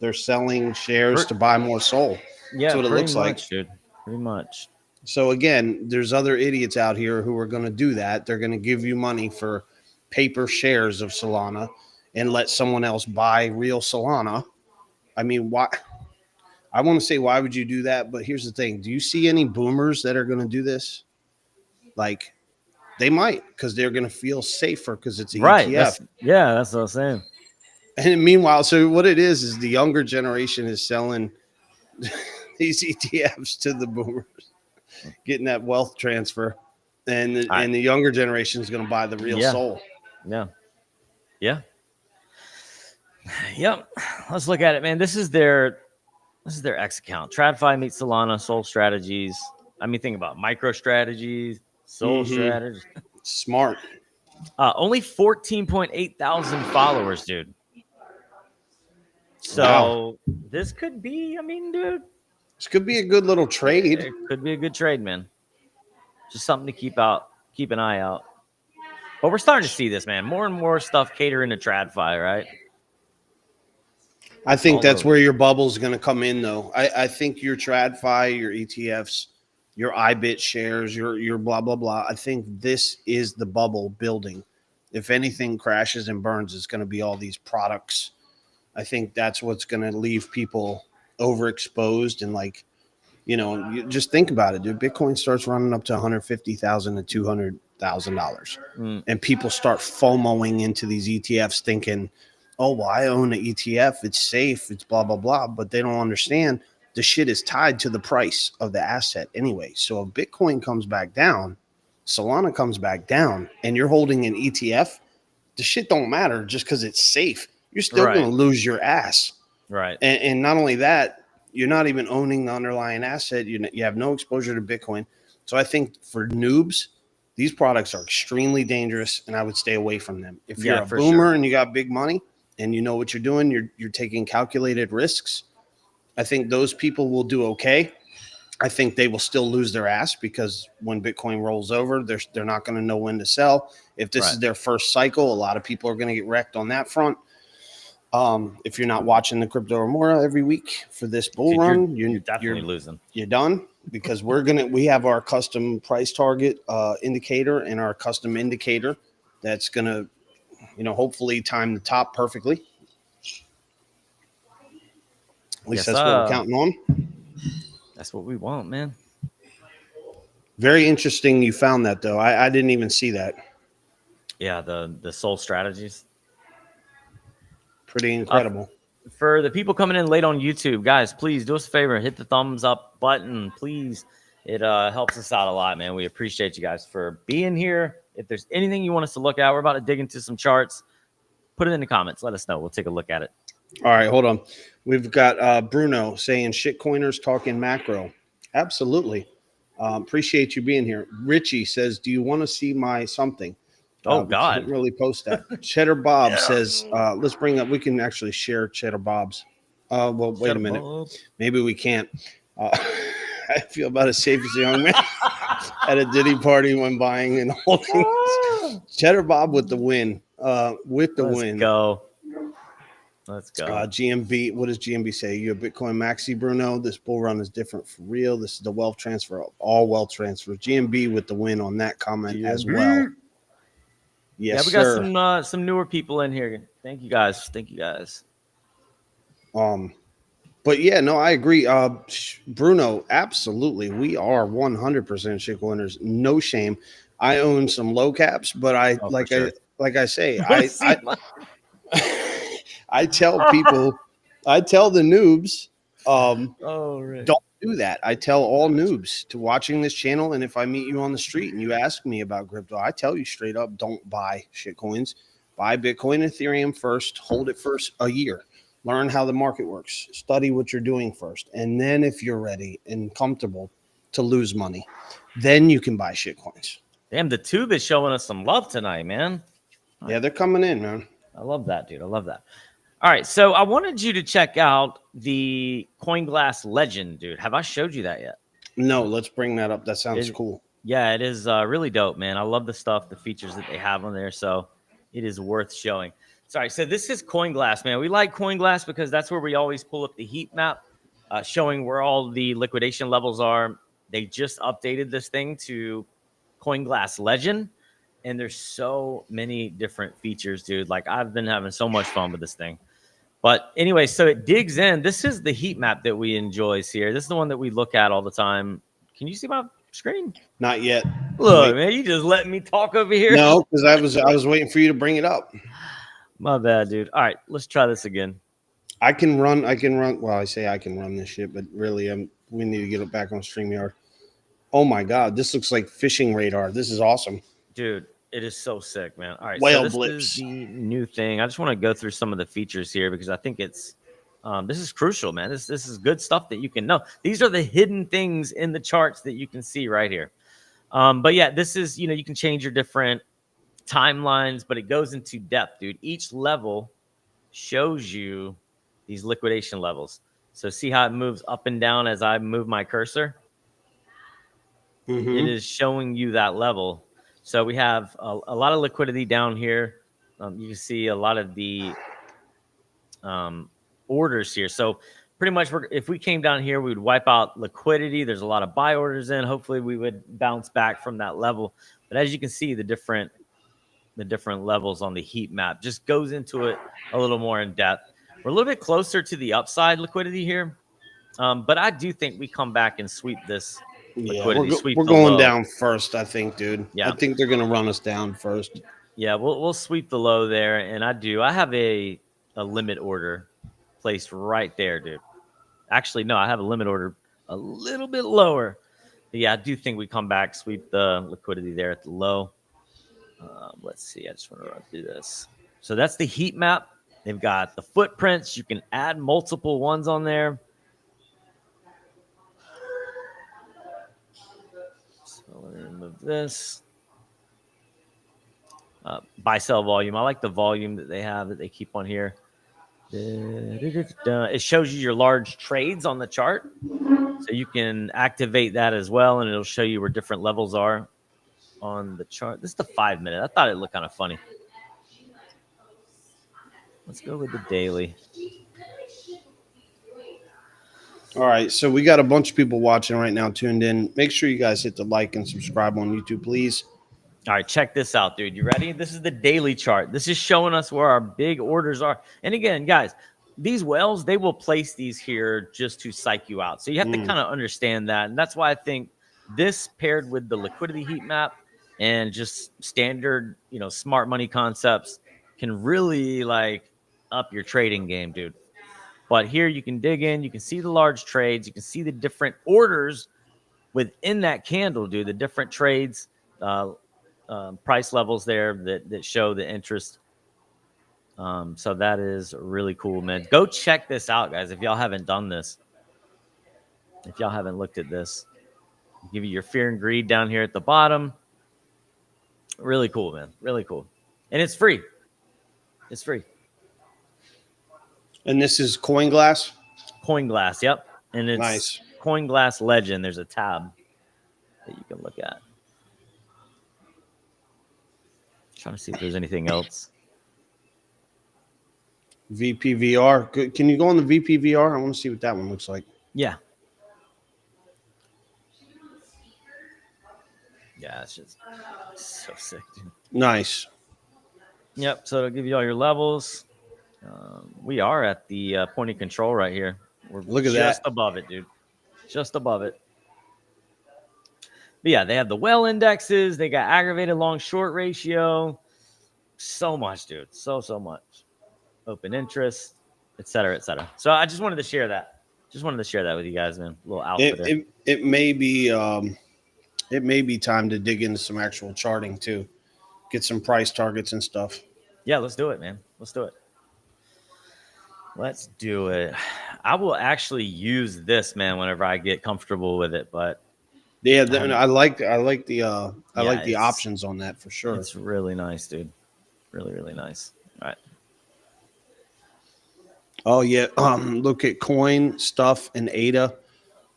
They're selling shares to buy more Sol. Yeah, that's what it looks like, dude. Pretty much. So again, there's other idiots out here who are going to do that. They're going to give you money for paper shares of Solana and let someone else buy real Solana. I mean, why? I want to say, why would you do that? But here's the thing. Do you see any boomers that are going to do this? Like, they might, because they're going to feel safer because it's an ETF. That's what I'm saying. And meanwhile, so what it is the younger generation is selling these ETFs to the boomers, getting that wealth transfer. And the younger generation is going to buy the real Sol. Yeah. Yep. Let's look at it, man. This is their X account. TradFi meets Solana, Soul Strategies. I mean, think about MicroStrategies, Soul Strategies. Smart. Only 14.8 thousand followers, dude. So this could be, dude. This could be a good little trade. It could be a good trade, man. Just something to keep an eye out. But we're starting to see this, man. More and more stuff catering to TradFi, right? I think that's where your bubble's going to come in, though. I think your TradFi, your ETFs, your iBit shares, your blah blah blah. I think this is the bubble building. If anything crashes and burns, it's going to be all these products. I think that's what's going to leave people overexposed and like, you just think about it, dude. Bitcoin starts running up to $150,000 to $200,000, and people start FOMOing into these ETFs, thinking, "Oh, well, I own an ETF. It's safe. It's blah blah blah." But they don't understand the shit is tied to the price of the asset anyway. So if Bitcoin comes back down, Solana comes back down, and you're holding an ETF, the shit don't matter just because it's safe. You're still going to lose your ass. Right. And not only that, you're not even owning the underlying asset. You have no exposure to Bitcoin. So I think for noobs, these products are extremely dangerous, and I would stay away from them. If you're a boomer and you got big money and you know what you're doing, you're taking calculated risks, I think those people will do okay. I think they will still lose their ass because when Bitcoin rolls over, they're not going to know when to sell. If this is their first cycle, a lot of people are going to get wrecked on that front. If you're not watching the Crypto Remora every week for this bull run, you're definitely losing. You're done because we have our custom price target indicator and our custom indicator that's gonna, hopefully time the top perfectly. At least that's what we're counting on. That's what we want, man. Very interesting. You found that though. I didn't even see that. Yeah, the soul strategies. Pretty incredible. For the people coming in late on YouTube, guys, please do us a favor. Hit the thumbs up button, please. It helps us out a lot, man. We appreciate you guys for being here. If there's anything you want us to look at, we're about to dig into some charts. Put it in the comments. Let us know. We'll take a look at it. All right, hold on. We've got Bruno saying shitcoiners talking macro. Absolutely. Appreciate you being here. Richie says, do you want to see my something? Oh, God. Didn't really post that. Cheddar Bob says, let's bring up, we can actually share Cheddar Bob's. Well, wait a minute. Bob. Maybe we can't. I feel about as safe as a young man at a Diddy party when buying and holding. Cheddar Bob with the win. Let's go. Let's go. GMB, what does GMB say? You a Bitcoin maxi, Bruno? This bull run is different for real. This is the wealth transfer, all wealth transfer. GMB with the win on that comment as well. Yes, we got some newer people in here. Thank you guys. But yeah, no, I agree. Bruno, absolutely. We are 100% shitcoiners. No shame. I own some low caps, but I say, I tell people, I tell the noobs, don't do that. I tell all noobs to watching this channel, and if I meet you on the street and you ask me about crypto, I tell you straight up, don't buy shitcoins. Buy Bitcoin, Ethereum first. Hold it for a year. Learn how the market works. Study what you're doing first, and then if you're ready and comfortable to lose money, then you can buy shitcoins. Damn, the tube is showing us some love tonight, man. Yeah, they're coming in, man. I love that, dude. I love that. All right, so I wanted you to check out the CoinGlass Legend, dude. Have I showed you that yet? No, let's bring that up. That sounds cool. Yeah, it is really dope, man. I love the stuff, the features that they have on there, so it is worth showing. Sorry, so this is CoinGlass, man. We like CoinGlass because that's where we always pull up the heat map, showing where all the liquidation levels are. They just updated this thing to CoinGlass Legend, and there's so many different features, dude. Like, I've been having so much fun with this thing. But anyway, so it digs in. This is the heat map that we enjoy here. This is the one that we look at all the time. Can you see my screen? Not yet. Look, man, you just letting me talk over here. No, because I was waiting for you to bring it up. My bad, dude. All right, let's try this again. I can run. Well, I say I can run this shit, but really, we need to get it back on StreamYard. Oh my God, this looks like fishing radar. This is awesome, dude. It is so sick, man. All right, whale so this blips. Is the new thing. I just want to go through some of the features here because I think it's this is crucial, man. This is good stuff that you can know. These are the hidden things in the charts that you can see right here. But yeah, this is, you can change your different timelines, but it goes into depth, dude. Each level shows you these liquidation levels. So see how it moves up and down as I move my cursor? It is showing you that level. So we have a lot of liquidity down here. You can see a lot of the orders here. So pretty much if we came down here, we would wipe out liquidity. There's a lot of buy orders in. Hopefully we would bounce back from that level. But as you can see, the different levels on the heat map just goes into it a little more in depth. We're a little bit closer to the upside liquidity here. But I do think we come back and sweep this liquidity. We're going down first, I think, dude. Yeah. I think they're going to run us down first. Yeah, we'll sweep the low there. And I have a limit order placed right there, dude. Actually, no, I have a limit order a little bit lower. But yeah, I do think we come back, sweep the liquidity there at the low. Let's see. I just want to run through this. So that's the heat map. They've got the footprints. You can add multiple ones on there. So let me remove this. Buy sell volume. I like the volume that they have that they keep on here. It shows you your large trades on the chart, so you can activate that as well, and it'll show you where different levels are on the chart. This is the 5 minute. I thought it looked kind of funny. Let's go with the daily. All right, so we got a bunch of people watching right now tuned in. Make sure you guys hit the like and subscribe on YouTube, please. All right, check this out, dude. You ready? This is the daily chart. This is showing us where our big orders are. And again, guys, these whales, they will place these here just to psych you out. So you have to kind of understand that. And that's why I think this paired with the liquidity heat map and just standard, smart money concepts can really like up your trading game, dude. But here you can dig in. You can see the large trades. You can see the different orders within that candle, dude. The different trades, price levels there that show the interest. So that is really cool, man. Go check this out, guys. If y'all haven't done this, if y'all haven't looked at this, I'll give you your fear and greed down here at the bottom. Really cool, man. Really cool. And it's free. It's free. And this is CoinGlass? CoinGlass, yep. And it's nice. CoinGlass Legend. There's a tab that you can look at. Trying to see if there's anything else. VPVR. Good. Can you go on the VPVR? I want to see what that one looks like. Yeah. Yeah, it's just so sick, dude. Nice. Yep. So it'll give you all your levels. We are at the point of control right here. We're Look at just that. above it, dude. Just above it. But yeah, they have the well indexes. They got aggravated long short ratio. So much, dude. So much. Open interest, et cetera, et cetera. So I just wanted to share that. Just wanted to share that with you guys, man. A little alpha it may be time to dig into some actual charting too. Get some price targets and stuff. Yeah, let's do it, man. Let's do it. Let's do it. I will actually use this, man, whenever I get comfortable with it. But yeah, I like the options on that for sure. It's really nice, dude. Really, really nice. All right. Oh yeah. Look at coin stuff and ADA.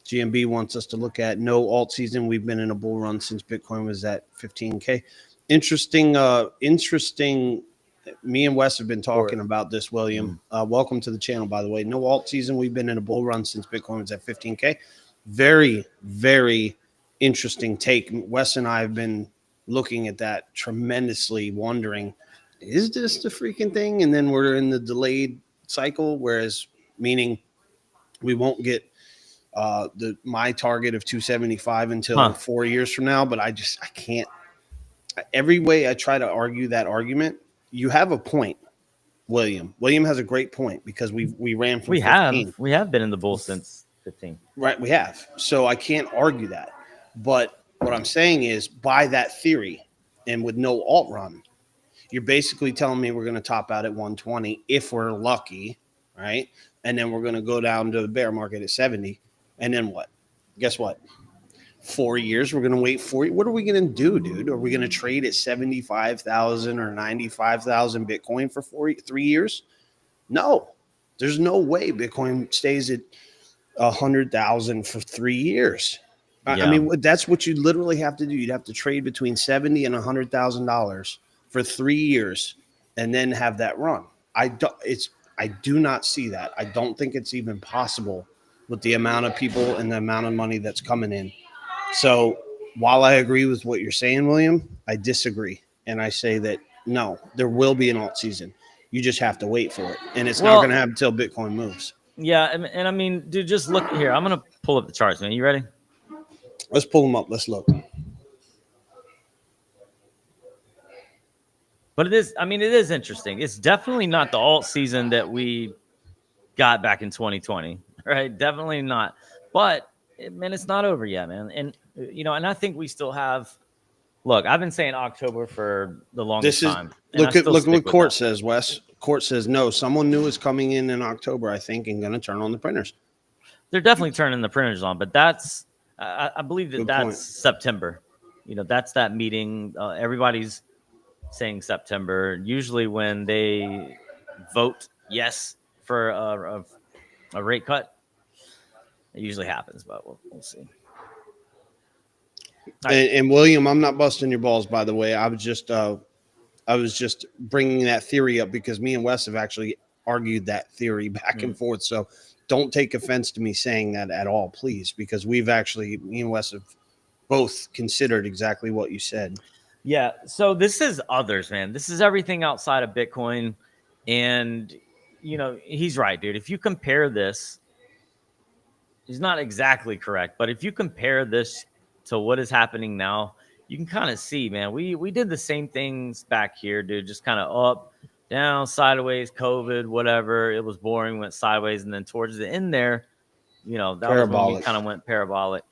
GMB wants us to look at no alt season. We've been in a bull run since Bitcoin was at 15K. Interesting. Me and Wes have been talking about this, William. Welcome to the channel, by the way. No alt season. We've been in a bull run since Bitcoin was at 15K. Very, very interesting take. Wes and I have been looking at that tremendously, wondering, is this the freaking thing? And then we're in the delayed cycle, whereas meaning we won't get my target of 275 until 4 years from now. But I can't. Every way I try to argue that argument, you have a point, William. William has a great point because we ran from 15. We have been in the bull since 15. Right, we have. So I can't argue that. But what I'm saying is, by that theory, and with no alt run, you're basically telling me we're going to top out at 120 if we're lucky, right? And then we're going to go down to the bear market at 70. And then what? Guess what? 4 years, we're going to wait for you. What are we going to do, dude? Are we going to trade at 75,000 or 95,000 Bitcoin for 3 years? No, there's no way Bitcoin stays at 100,000 for 3 years. Yeah. I mean, that's what you literally have to do. You'd have to trade between $70,000 and $100,000 for 3 years and then have that run. I I do not see that. I don't think it's even possible with the amount of people and the amount of money that's coming in. So while I agree with what you're saying, William, I disagree. And I say that, no, there will be an alt season. You just have to wait for it. And it's not going to happen until Bitcoin moves. Yeah. And I mean, dude, just look here. I'm going to pull up the charts, man. You ready? Let's pull them up. Let's look. But it is interesting. It's definitely not the alt season that we got back in 2020, right? Definitely not. But man, it's not over yet, man. And and I think we still have. Look, I've been saying October for the longest time. Look at what court says, Wes. Court says no. Someone new is coming in October, I think, and going to turn on the printers. They're definitely turning the printers on, but that's I believe that's September. That's that meeting. Everybody's saying September. Usually when they vote yes for a rate cut, it usually happens, but we'll see. And William, I'm not busting your balls, by the way. I was just bringing that theory up because me and Wes have actually argued that theory back and forth. So don't take offense to me saying that at all, please, because me and Wes have both considered exactly what you said. Yeah. So this is others, man. This is everything outside of Bitcoin. And, he's right, dude. If you compare this, he's not exactly correct, but if you compare this to what is happening now, you can kind of see, man, we did the same things back here, dude. Just kind of up, down, sideways, COVID, whatever. It was boring, went sideways. And then towards the end there, that was when we kind of went parabolic.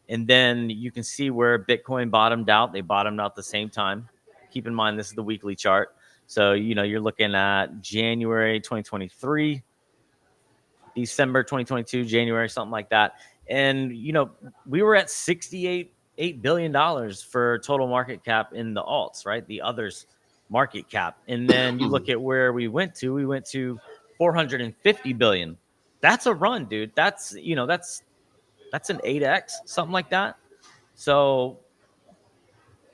And then you can see where Bitcoin bottomed out. They bottomed out the same time. Keep in mind, this is the weekly chart. So, you're looking at January 2023, December 2022, January, something like that. And, we were at $68 billion for total market cap in the alts, right? The others market cap. And then you look at where we went to 450 billion. That's a run, dude. That's an 8x, something like that. So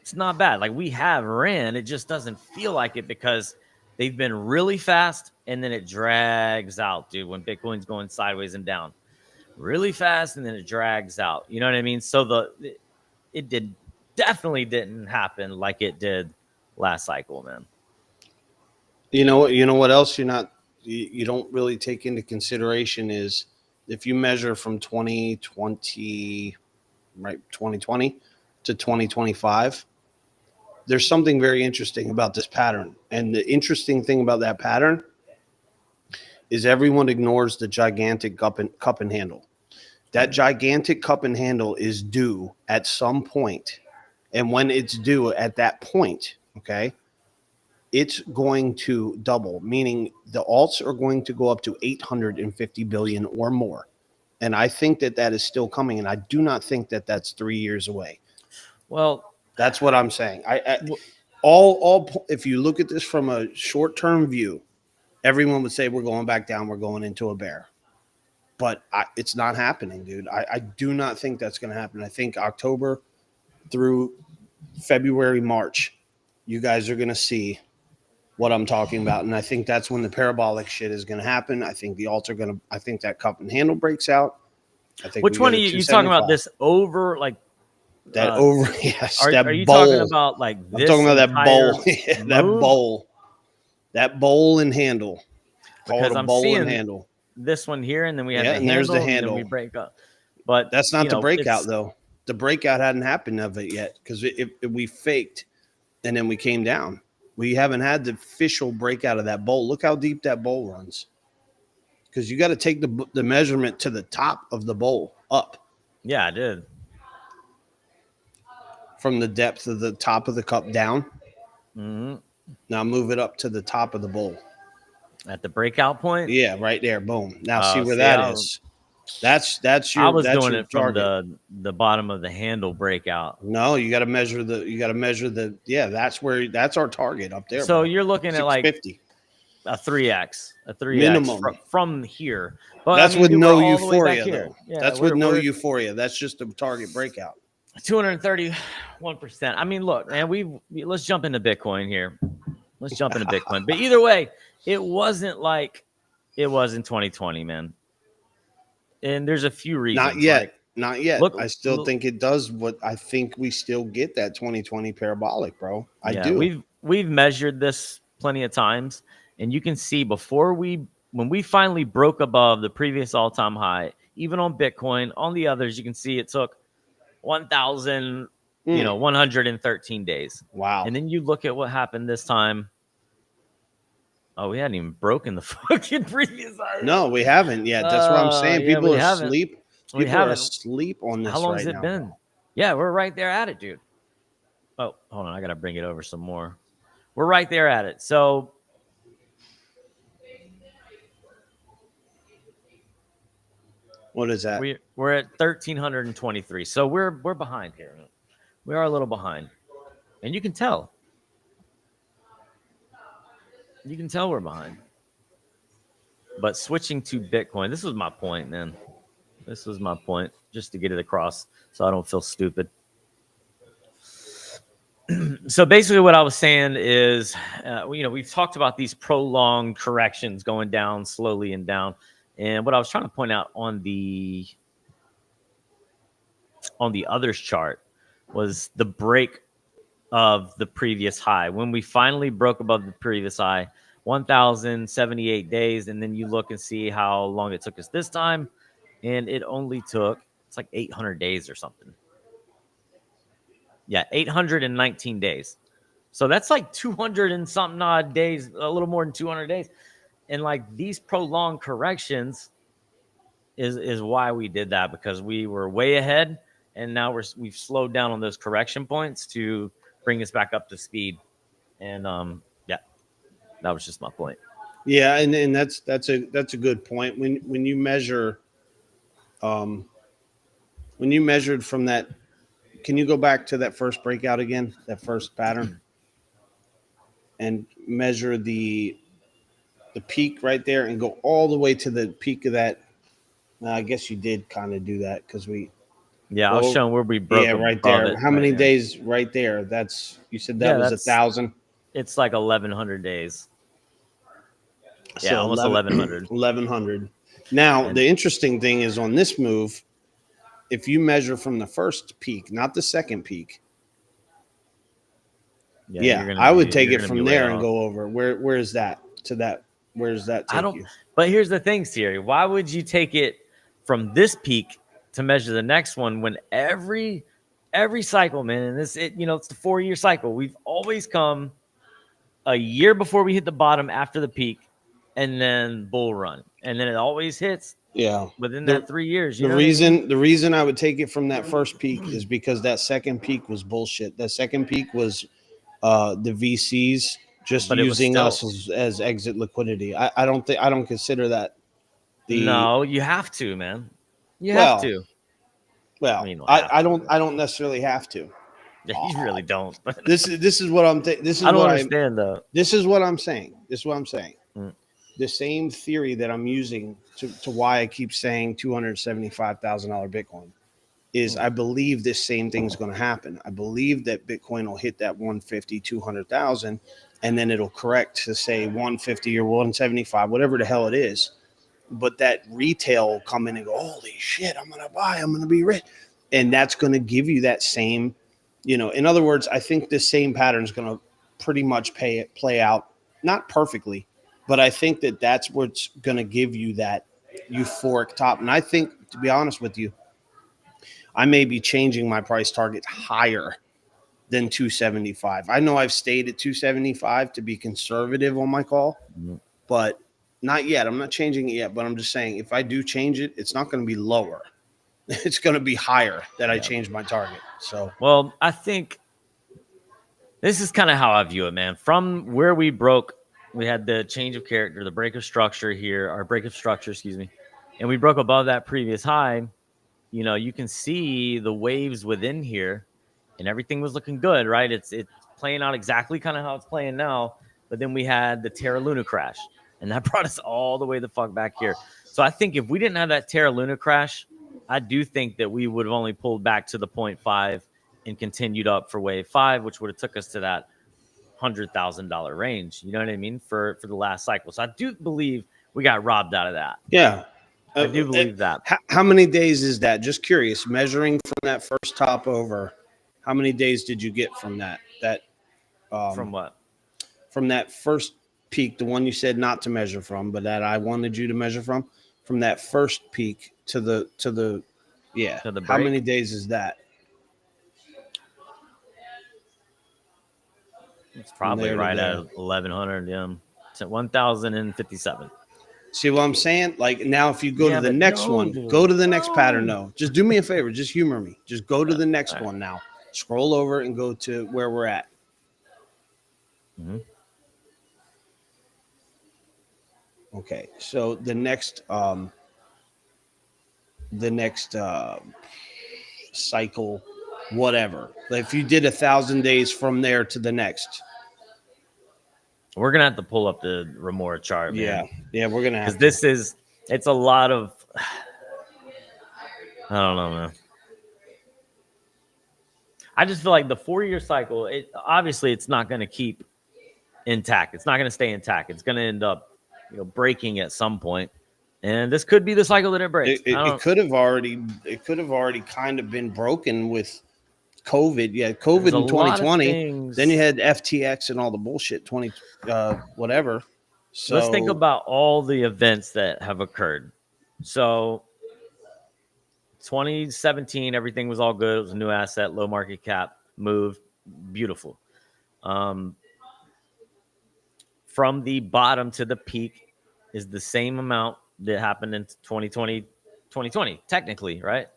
it's not bad. Like, we have ran, it just doesn't feel like it because they've been really fast and then it drags out, dude, when Bitcoin's going sideways and down really fast and then it drags out. You know what I mean? So it definitely didn't happen like it did last cycle, man. You know what else you don't really take into consideration is if you measure from 2020 to 2025, there's something very interesting about this pattern. And the interesting thing about that pattern is everyone ignores the gigantic cup and handle. That gigantic cup and handle is due at some point. And when it's due at that point, okay, it's going to double, meaning the alts are going to go up to 850 billion or more. And I think that is still coming. And I do not think that that's 3 years away. Well, that's what I'm saying. If you look at this from a short-term view, everyone would say we're going back down. We're going into a bear. But it's not happening, dude. I do not think that's going to happen. I think October through February, March, you guys are going to see what I'm talking about. And I think that's when the parabolic shit is going to happen. I think the alts are going to – I think that cup and handle breaks out. I think. Which one are you talking about? This over like – that over, yes. Are you talking about like this? I'm talking about that bowl. That bowl and handle. Because I'm seeing handle. This one here, and then we have the handle, there's the handle. And then we break up. But that's not the breakout, though. The breakout hadn't happened of it yet because we faked, and then we came down. We haven't had the official breakout of that bowl. Look how deep that bowl runs. Because you got to take the measurement to the top of the bowl up. Yeah, I did. From the depth of the top of the cup down. Mm-hmm. Now move it up to the top of the bowl. At the breakout point? Yeah, right there. Boom. Now see where that is. That's your. I was that's doing your it from the bottom of the handle breakout. No, you got to measure the. Yeah, that's our target up there. So you're looking at like 50. A 3x minimum from here. But that's with no euphoria, though. Yeah, that's with no euphoria. That's just a target breakout. 231%. I mean, look, man, let's jump into Bitcoin here. Let's jump into Bitcoin. But either way, it wasn't like it was in 2020, man. And there's a few reasons. Not yet. Like, Not yet. look, I still think it does. What I think we still get that 2020 parabolic, bro. I do. We've measured this plenty of times, and you can see when we finally broke above the previous all-time high, even on Bitcoin, on the others, you can see it took 1,000, 113 days. Wow. And then you look at what happened this time. Oh, we hadn't even broken the fucking previous high. No, we haven't yet. That's what I'm saying. People are haven't. asleep. People are asleep on this. How long has right it now, been? bro. Yeah, we're right there at it, dude. Oh, hold on. I got to bring it over some more. We're right there at it. So what is that? We're at 1,323. So we're behind here. We are a little behind. And you can tell. You can tell we're behind. But switching to Bitcoin, this was my point, man. This was my point, just to get it across so I don't feel stupid. So basically what I was saying is, we've talked about these prolonged corrections going down slowly and down. And what I was trying to point out on the others chart was the break of the previous high. When we finally broke above the previous high, 1,078 days. And then you look and see how long it took us this time. And it only took, it's like 800 days or something. Yeah, 819 days. So that's like 200 and something odd days, a little more than 200 days. And like these prolonged corrections is why we did that, because we were way ahead. And now we've slowed down on those correction points to bring us back up to speed. And that was just my point. Yeah, and that's a good point. When you measure, when you measured from that, can you go back to that first breakout again, that first pattern, and measure the peak right there and go all the way to the peak of that? I guess you did kind of do that because we. Yeah, I was showing where we broke. Yeah, right there. How many days right there? You said that was 1,000. It's like 1,100 days. So yeah, almost 1,100. 1,100. Now, the interesting thing is on this move, if you measure from the first peak, not the second peak. Yeah, I would take it from there and go over. Where is that? To that? Where does that take you? But here's the thing, Siri. Why would you take it from this peak to measure the next one when every cycle, man, and it's the 4-year cycle. We've always come a year before we hit the bottom after the peak, and then bull run, and then it always hits. Yeah, within that 3 years. The reason I would take it from that first peak is because that second peak was bullshit. That second peak was the VCs just using us as exit liquidity. I don't consider that. No, you have to, man. You have to. Well, I don't necessarily have to. Yeah, you really don't. This is what I'm. This is I don't understand though. This is what I'm saying. The same theory that I'm using to why I keep saying $275,000 Bitcoin is I believe this same thing is going to happen. I believe that Bitcoin will hit that 150, 200,000, and then it'll correct to say 150 or 175, whatever the hell it is. But that retail will come in and go, holy shit, I'm going to buy, I'm going to be rich. And that's going to give you that same, in other words, I think this same pattern is going to pretty much play out, not perfectly, but I think that that's what's going to give you that euphoric top. And I think, to be honest with you, I may be changing my price target higher than 275. I know I've stayed at 275 to be conservative on my call, but not yet. I'm not changing it yet, but I'm just saying if I do change it, it's not going to be lower. It's going to be higher that I change my target. So, well, I think this is kind of how I view it, man. From where we broke, we had the change of character, the break of structure here, or break of structure, excuse me. And we broke above that previous high. You can see the waves within here and everything was looking good, right? It's playing out exactly kind of how it's playing now. But then we had the Terra Luna crash, and that brought us all the way the fuck back here. So I think if we didn't have that Terra Luna crash, I do think that we would have only pulled back to the 0.5 and continued up for wave 5, which would have took us to that $100,000 range. You know what I mean? For the last cycle. So I do believe we got robbed out of that. Yeah. I do believe that. How many days is that? Just curious, measuring from that first top over, how many days did you get from that? From what? From that first peak, the one you said not to measure from, but that I wanted you to measure from that first peak to the how many days is that? It's probably right at 1,100. Yeah, it's at 1,057. See what I'm saying? Like now, if you go to the next one, dude. go to the next pattern. No, just do me a favor. Just humor me. Just go to the next one now. Scroll over and go to where we're at. Mm-hmm. Okay, so the next cycle, whatever. If you did 1,000 days from there to the next. We're gonna have to pull up the Remora chart, man. Yeah, we're gonna have because it's a lot of I don't know, man. I just feel like the 4-year cycle, it's not gonna keep intact. It's not gonna stay intact. It's gonna end up, breaking at some point. And this could be the cycle that it breaks. It could have already kind of been broken with COVID. Yeah, COVID in 2020. Then you had FTX and all the bullshit. Whatever. So let's think about all the events that have occurred. So 2017, everything was all good. It was a new asset, low market cap, moved, beautiful. From the bottom to the peak is the same amount that happened in 2020, technically, right?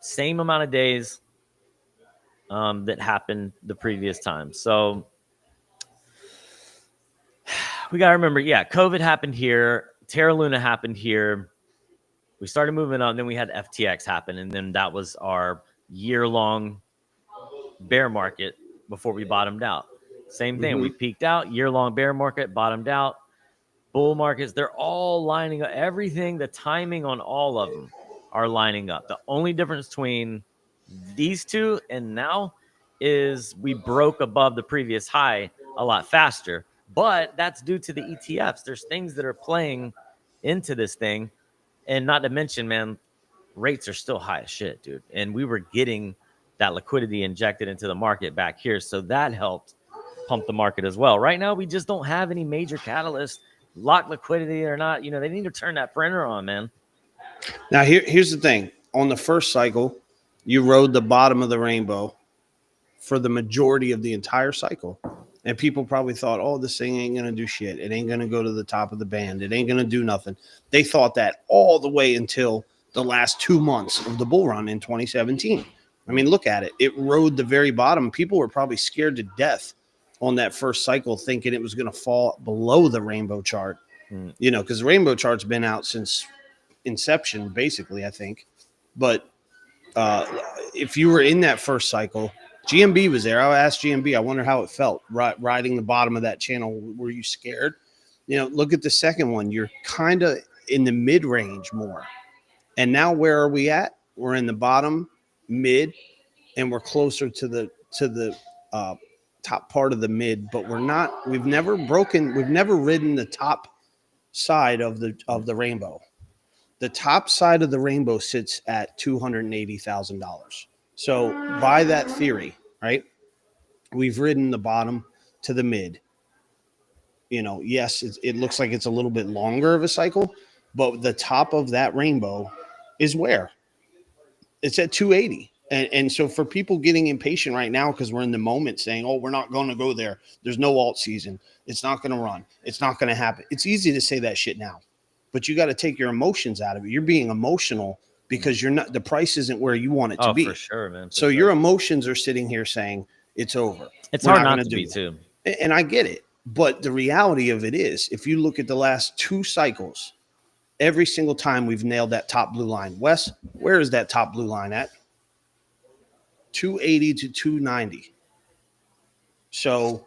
Same amount of days that happened the previous time. So we got to remember, COVID happened here. Terra Luna happened here. We started moving on. Then we had FTX happen. And then that was our year-long bear market before we bottomed out. Same thing. We peaked out, year-long bear market, bottomed out. Bull markets, they're all lining up. Everything, the timing on all of them are lining up. The only difference between these two and now is we broke above the previous high a lot faster. But that's due to the ETFs. There's things that are playing into this thing. And not to mention, man, rates are still high as shit, dude. And we were getting that liquidity injected into the market back here. So that helped pump the market as well. Right now, we just don't have any major catalysts. Lock liquidity or not, they need to turn that printer on, man. Now, here's the thing. On the first cycle, you rode the bottom of the rainbow for the majority of the entire cycle. And people probably thought, oh, this thing ain't going to do shit. It ain't going to go to the top of the band. It ain't going to do nothing. They thought that all the way until the last 2 months of the bull run in 2017. I mean, look at it. It rode the very bottom. People were probably scared to death on that first cycle, thinking it was going to fall below the rainbow chart, because the rainbow chart's been out since inception, basically, I think. But if you were in that first cycle, GMB was there. I asked GMB, I wonder how it felt riding the bottom of that channel. Were you scared? Look at the second one. You're kind of in the mid range more. And now where are we at? We're in the bottom, mid, and we're closer to the top part of the mid, but we've never ridden the top side of the rainbow. The top side of the rainbow sits at $280,000. So by that theory, right, we've ridden the bottom to the mid. Yes, it looks like it's a little bit longer of a cycle, but the top of that rainbow is where? It's at 280. And so for people getting impatient right now because we're in the moment saying, oh, we're not going to go there. There's no alt season. It's not going to run. It's not going to happen. It's easy to say that shit now, but you got to take your emotions out of it. You're being emotional because the price isn't where you want it to be. For sure, man. So your emotions are sitting here saying it's over. It's hard not to be too. And I get it. But the reality of it is, if you look at the last 2 cycles, every single time we've nailed that top blue line. Wes, where is that top blue line at? 280 to 290. So,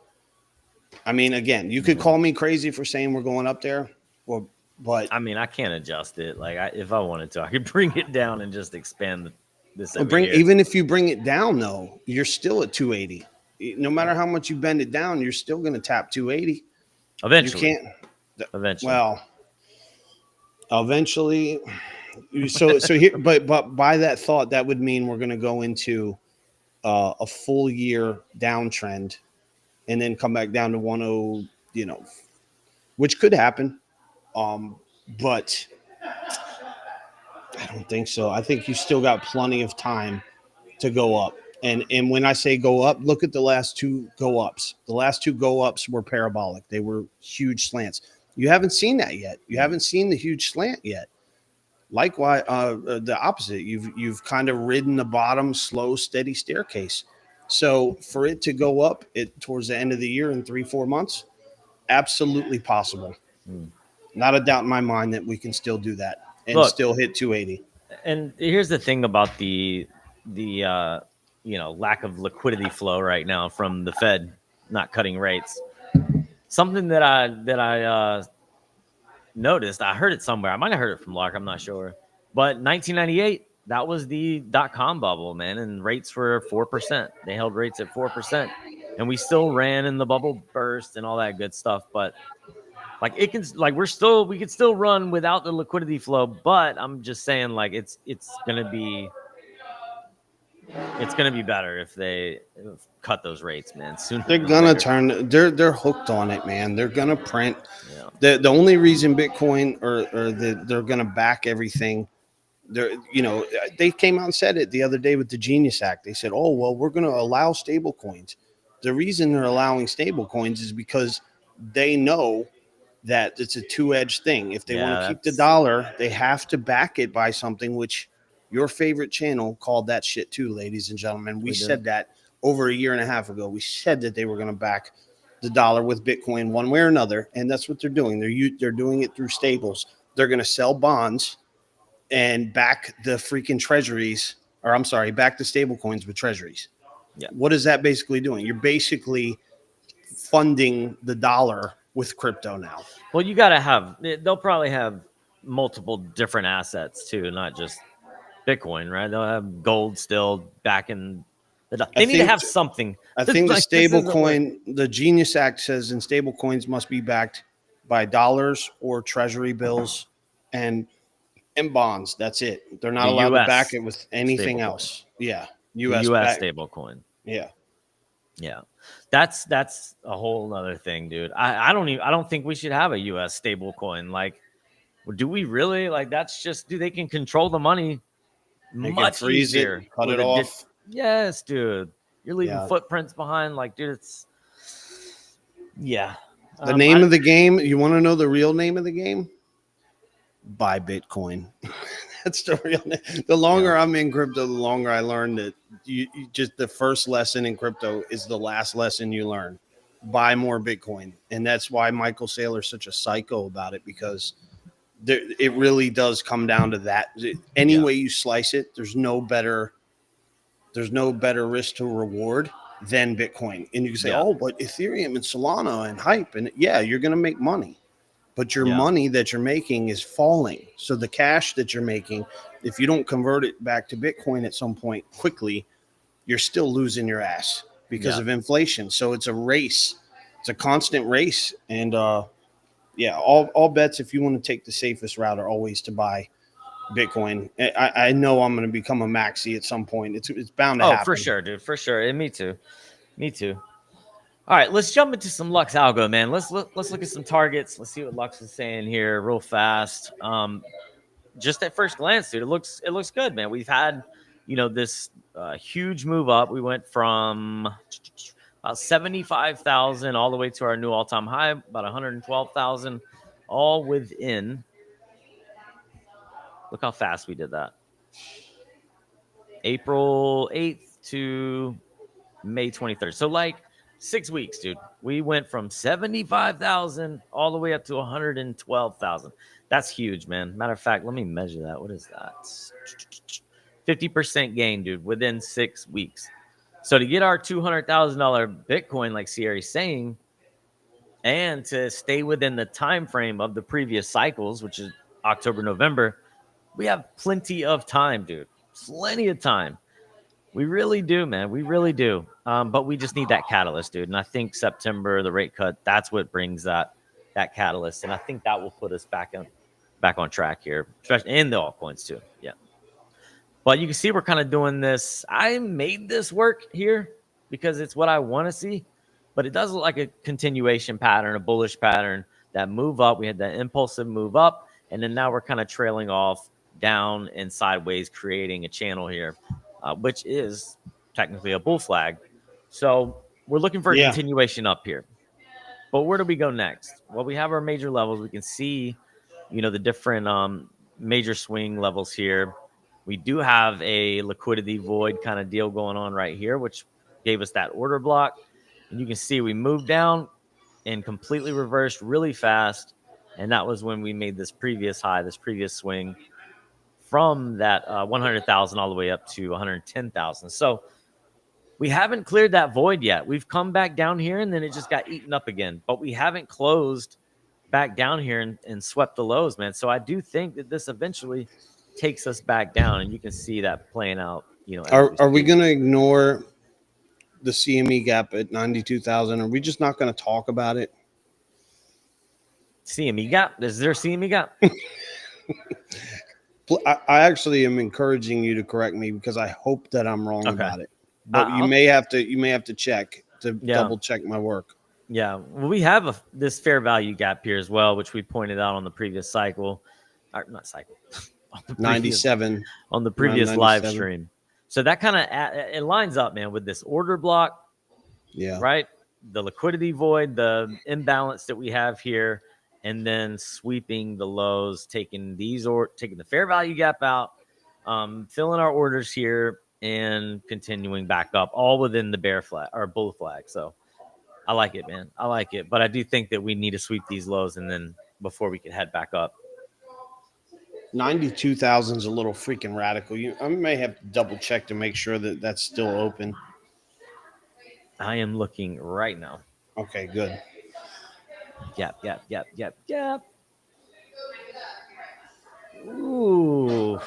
I mean, again, you could call me crazy for saying we're going up there, but I mean, I can't adjust it. Like, if I wanted to, I could bring it down and just expand this. Even if you bring it down, though, you're still at 280. No matter how much you bend it down, you're still going to tap 280. Eventually, you can't. eventually. Well, eventually. So here, but by that thought, that would mean we're going to go into a full year downtrend, and then come back down to 10, which could happen. But I don't think so. I think you still got plenty of time to go up. And when I say go up, look at the last two go ups. The last two go ups were parabolic. They were huge slants. You haven't seen that yet. You haven't seen the huge slant yet. Likewise, the opposite. You've kind of ridden the bottom, slow, steady staircase. So for it to go up towards the end of the year in 3-4 months, absolutely possible. Not a doubt in my mind that we can still do that and still hit 280. And here's the thing about the lack of liquidity flow right now from the Fed not cutting rates. Something that I noticed, I heard it somewhere. I might have heard it from Lark, I'm not sure. But 1998, that was the .com bubble, man, and rates were 4%. They held rates at 4%, and we still ran in the bubble burst and all that good stuff. But we could still run without the liquidity flow. But I'm just saying, like, it's gonna be better if they cut those rates, man. They're gonna turn. They're hooked on it, man. They're gonna print. Yeah. The only reason Bitcoin they're gonna back everything. They came out and said it the other day with the Genius Act. They said, "Oh well, we're gonna allow stable coins." The reason they're allowing stable coins is because they know that it's a two-edged thing. If they want to keep the dollar, they have to back it by something, which your favorite channel called that shit too, ladies and gentlemen. We said that over a year and a half ago. We said that they were going to back the dollar with Bitcoin one way or another, and that's what they're doing. They're doing it through stables. They're going to sell bonds and back the freaking treasuries, back the stable coins with treasuries. Yeah. What is that basically doing? You're basically funding the dollar with crypto now. Well, they'll probably have multiple different assets too, not just Bitcoin, right? They'll have gold still back in the. They need to have something. I think the stable coin, the Genius Act says in stable coins must be backed by dollars or treasury bills and bonds. That's it. They're not allowed to back it with anything else. Yeah. US stable coin. Yeah. Yeah. That's a whole other thing, dude. I don't think we should have a US stable coin. Like, do we really? Like, that's just, dude, they can control the money much easier. Cut it off. Yes, dude. You're leaving footprints behind. Like, dude, it's The name of the game, you want to know the real name of the game? Buy Bitcoin. That's the real name. The longer I'm in crypto, the longer I learn that you just the first lesson in crypto is the last lesson you learn. Buy more Bitcoin. And that's why Michael Saylor's such a psycho about it, because it really does come down to that. Any way you slice it, there's no better risk to reward than Bitcoin. And you can say, oh, but Ethereum and Solana and Hype, and you're going to make money. But your money that you're making is falling. So the cash that you're making, if you don't convert it back to Bitcoin at some point quickly, you're still losing your ass because of inflation. So it's a race. It's a constant race. And all bets, if you want to take the safest route, are always to buy Bitcoin. I know I'm going to become a maxi at some point. It's bound to happen. Oh, for sure, dude. For sure. And me too. All right, let's jump into some Lux algo, man. Let's look at some targets. Let's see what Lux is saying here real fast. Just at first glance, dude, it looks good, man. We've had, this huge move up. We went from about 75,000 all the way to our new all-time high, about 112,000, all within. Look how fast we did that. April 8th to May 23rd. So, 6 weeks, dude. We went from 75,000 all the way up to 112,000. That's huge, man. Matter of fact, let me measure that. What is that? 50% gain, dude, within 6 weeks. So to get our $200,000 Bitcoin, like Sierra's saying, and to stay within the time frame of the previous cycles, which is October, November, we have plenty of time, dude. Plenty of time. We really do, man. We really do. But we just need that catalyst, dude. And I think September, the rate cut, that's what brings that that catalyst, and I think that will put us back on track here, especially in the altcoins too. Yeah. But you can see we're kind of doing this. I made this work here because it's what I want to see, but it does look like a continuation pattern, a bullish pattern, that move up. We had that impulsive move up, and then now we're kind of trailing off down and sideways, creating a channel here, which is technically a bull flag. So we're looking for a continuation up here. But where do we go next? Well, we have our major levels. We can see, the different major swing levels here. We do have a liquidity void kind of deal going on right here, which gave us that order block. And you can see we moved down and completely reversed really fast. And that was when we made this previous high, this previous swing from that 100,000 all the way up to 110,000. So we haven't cleared that void yet. We've come back down here and then it just got eaten up again. But we haven't closed back down here and swept the lows, man. So I do think that this eventually takes us back down, and you can see that playing out. Are we going to ignore the CME gap at 92,000? Are we just not going to talk about it? CME gap? Is there a CME gap? I actually am encouraging you to correct me because I hope that I'm wrong about it. But you may have to check to double check my work. Yeah, well, we have this fair value gap here as well, which we pointed out on the previous cycle, or not cycle. 97 on the previous live stream. So that kind of it lines up, man, with this order block. Yeah. Right. The liquidity void, the imbalance that we have here, and then sweeping the lows, taking the fair value gap out, filling our orders here, and continuing back up, all within the bear flag or bull flag. So I like it, man. I like it. But I do think that we need to sweep these lows and then before we can head back up. 92,000 is a little freaking radical. I may have to double check to make sure that that's still open. I am looking right now. Okay, good. Yep. Ooh.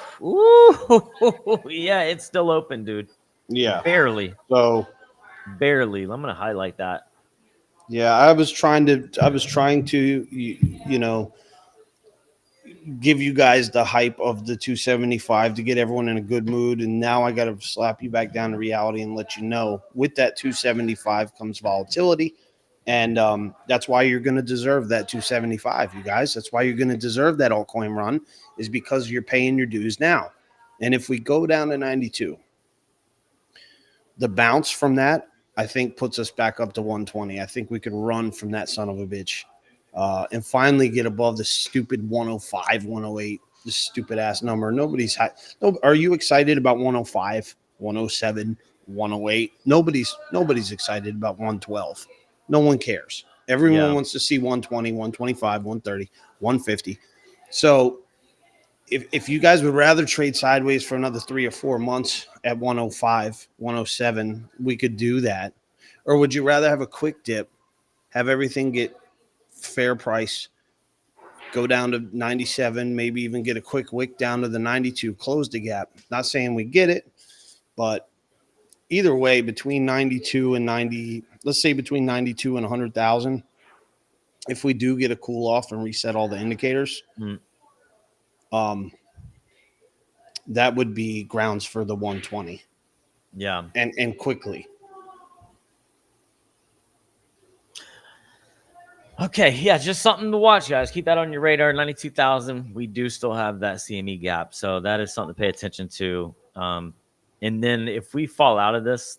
Yeah, it's still open, dude. Yeah. Barely. Barely. I'm going to highlight that. Yeah, I was trying to give you guys the hype of the 275 to get everyone in a good mood, and now I got to slap you back down to reality and let you know with that 275 comes volatility, and that's why you're going to deserve that 275, you guys. That's why you're going to deserve that altcoin run, is because you're paying your dues now. And if we go down to 92, the bounce from that, I think, puts us back up to 120. I think we could run from that son of a bitch. And finally get above the stupid 105, 108, this stupid ass number. Are you excited about 105, 107, 108? Nobody's excited about 112. No one cares. Everyone wants to see 120, 125, 130, 150. So if you guys would rather trade sideways for another 3 or 4 months at 105, 107, we could do that. Or would you rather have a quick dip, have everything get fair price, go down to 97, maybe even get a quick wick down to the 92, close the gap? Not saying we get it, but either way, between 92 and 90, let's say between 92 and 100,000, if we do get a cool off and reset all the indicators, that would be grounds for the 120. Yeah. And quickly. Okay, yeah, just something to watch, guys. Keep that on your radar. 92,000. We do still have that CME gap, so that is something to pay attention to. And then if we fall out of this,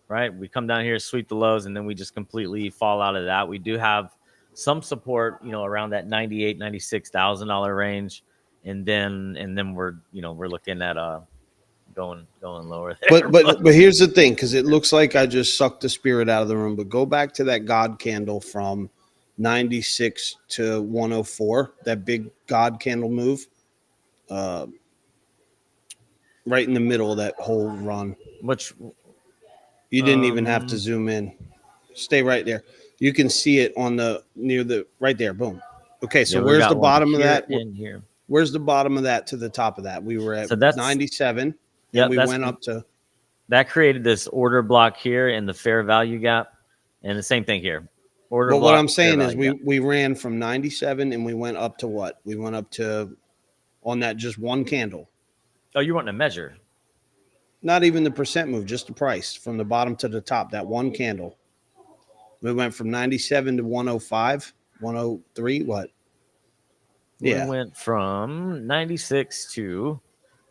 right, we come down here, sweep the lows, and then we just completely fall out of that. We do have some support, around that $98,000, $96,000 range, and then we're looking at going lower there. But here's the thing, because it looks like I just sucked the spirit out of the room. But go back to that God candle from 96 to 104, that big God candle move, right in the middle of that whole run. Which you didn't even have to zoom in. Stay right there. You can see it on right there. Boom. Okay, so where's the bottom of that? In here. Where's the bottom of that to the top of that? We were at 97. Yeah, we went up to. That created this order block here in the fair value gap, and the same thing here. Order But what block, I'm saying fair is value, we ran from 97 and we went up to what? We went up to on that just one candle. Oh, you want to measure? Not even the percent move, just the price from the bottom to the top, that one candle. We went from 97 to 105, 103, what? We Yeah. went from 96 to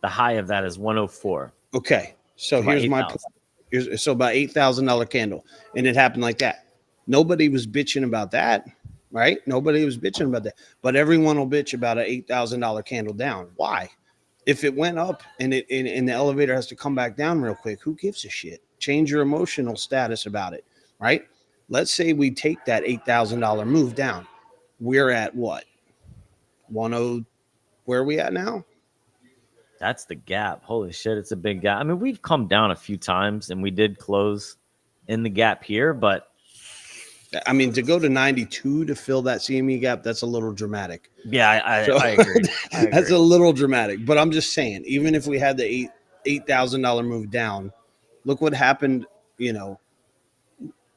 the high of that is 104. Okay. So So about here's my 8,000. so about $8,000 candle. And it happened like that. Nobody was bitching about that, right? Nobody was bitching about that. But everyone will bitch about an $8,000 candle down. Why? If it went up and and the elevator has to come back down real quick, who gives a shit? Change your emotional status about it, right? Let's say we take that $8,000 move down. We're at what? 10. Where are we at now? That's the gap. Holy shit, it's a big gap. I mean, we've come down a few times and we did close in the gap here, but I mean, to go to 92 to fill that CME gap, that's a little dramatic. yeah, So I agree. that's a little dramatic. But I'm just saying, even if we had the $8,000 move down, look what happened.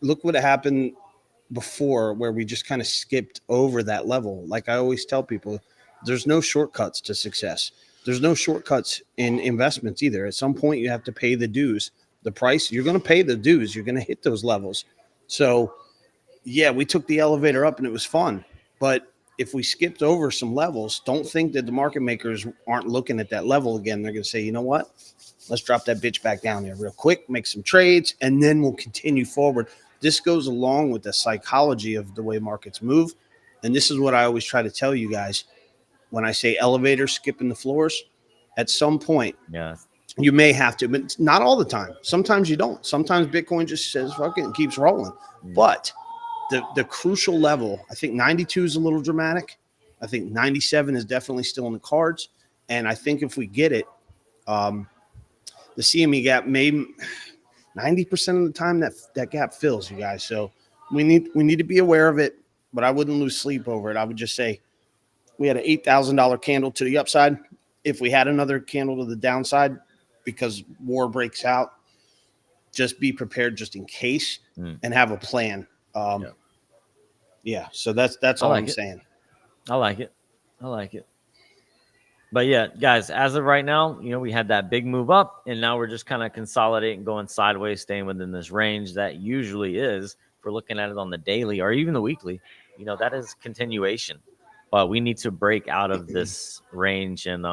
Look what happened before, where we just kind of skipped over that level. Like I always tell people, there's no shortcuts to success. There's no shortcuts in investments either. At some point, you have to pay the dues. The price, you're going to pay the dues. You're going to hit those levels. So, yeah, we took the elevator up and it was fun. But if we skipped over some levels, don't think that the market makers aren't looking at that level again. They're going to say, you know what? Let's drop that bitch back down there real quick, make some trades, and then we'll continue forward. This goes along with the psychology of the way markets move. And this is what I always try to tell you guys. When I say elevator skipping the floors, at some point, Yeah. you may have to, but not all the time. Sometimes you don't. Sometimes Bitcoin just says, fuck it, and keeps rolling. But the crucial level, I think 92 is a little dramatic. I think 97 is definitely still in the cards. And I think if we get it, the CME gap may 90% of the time that gap fills, you guys. So we need to be aware of it, but I wouldn't lose sleep over it. I would just say we had an $8,000 candle to the upside. If we had another candle to the downside because war breaks out, just be prepared just in case and have a plan. Yeah, so that's all I'm saying. I like it. But yeah, guys, as of right now, we had that big move up, and now we're just kind of consolidating, going sideways, staying within this range that usually is, if we're looking at it on the daily or even the weekly, that is continuation. But we need to break out of this range, and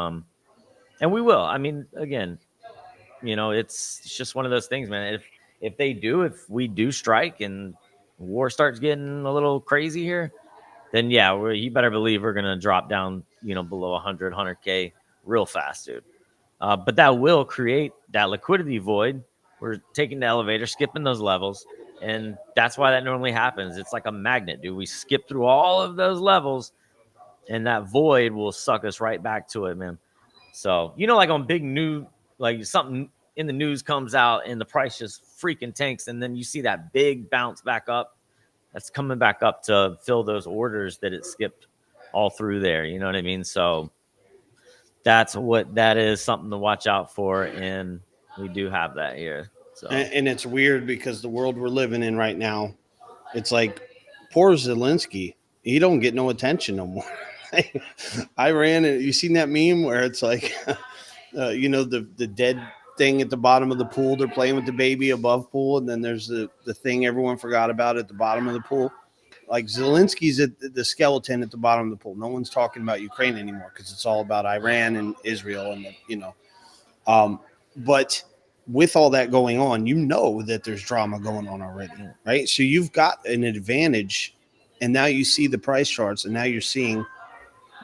we will. I mean, again, it's just one of those things, man. If we do strike and war starts getting a little crazy here, then yeah, you better believe we're gonna drop down, below 100K real fast, dude. But that will create that liquidity void. We're taking the elevator, skipping those levels, and that's why that normally happens. It's like a magnet, dude. We skip through all of those levels, and that void will suck us right back to it, man. So, like on big news, like something in the news comes out and the price just freaking tanks, and then you see that big bounce back up. That's coming back up to fill those orders that it skipped all through there. You know what I mean? So that is something to watch out for. And we do have that here. So, and it's weird because the world we're living in right now, it's like poor Zelensky. He don't get no attention no more. I ran it. You seen that meme where it's like, the dead thing at the bottom of the pool. They're playing with the baby above pool, and then there's the thing everyone forgot about at the bottom of the pool. Like Zelensky's at the skeleton at the bottom of the pool. No one's talking about Ukraine anymore because it's all about Iran and Israel, and but with all that going on, that there's drama going on already, right? So you've got an advantage, and now you see the price charts, and now you're seeing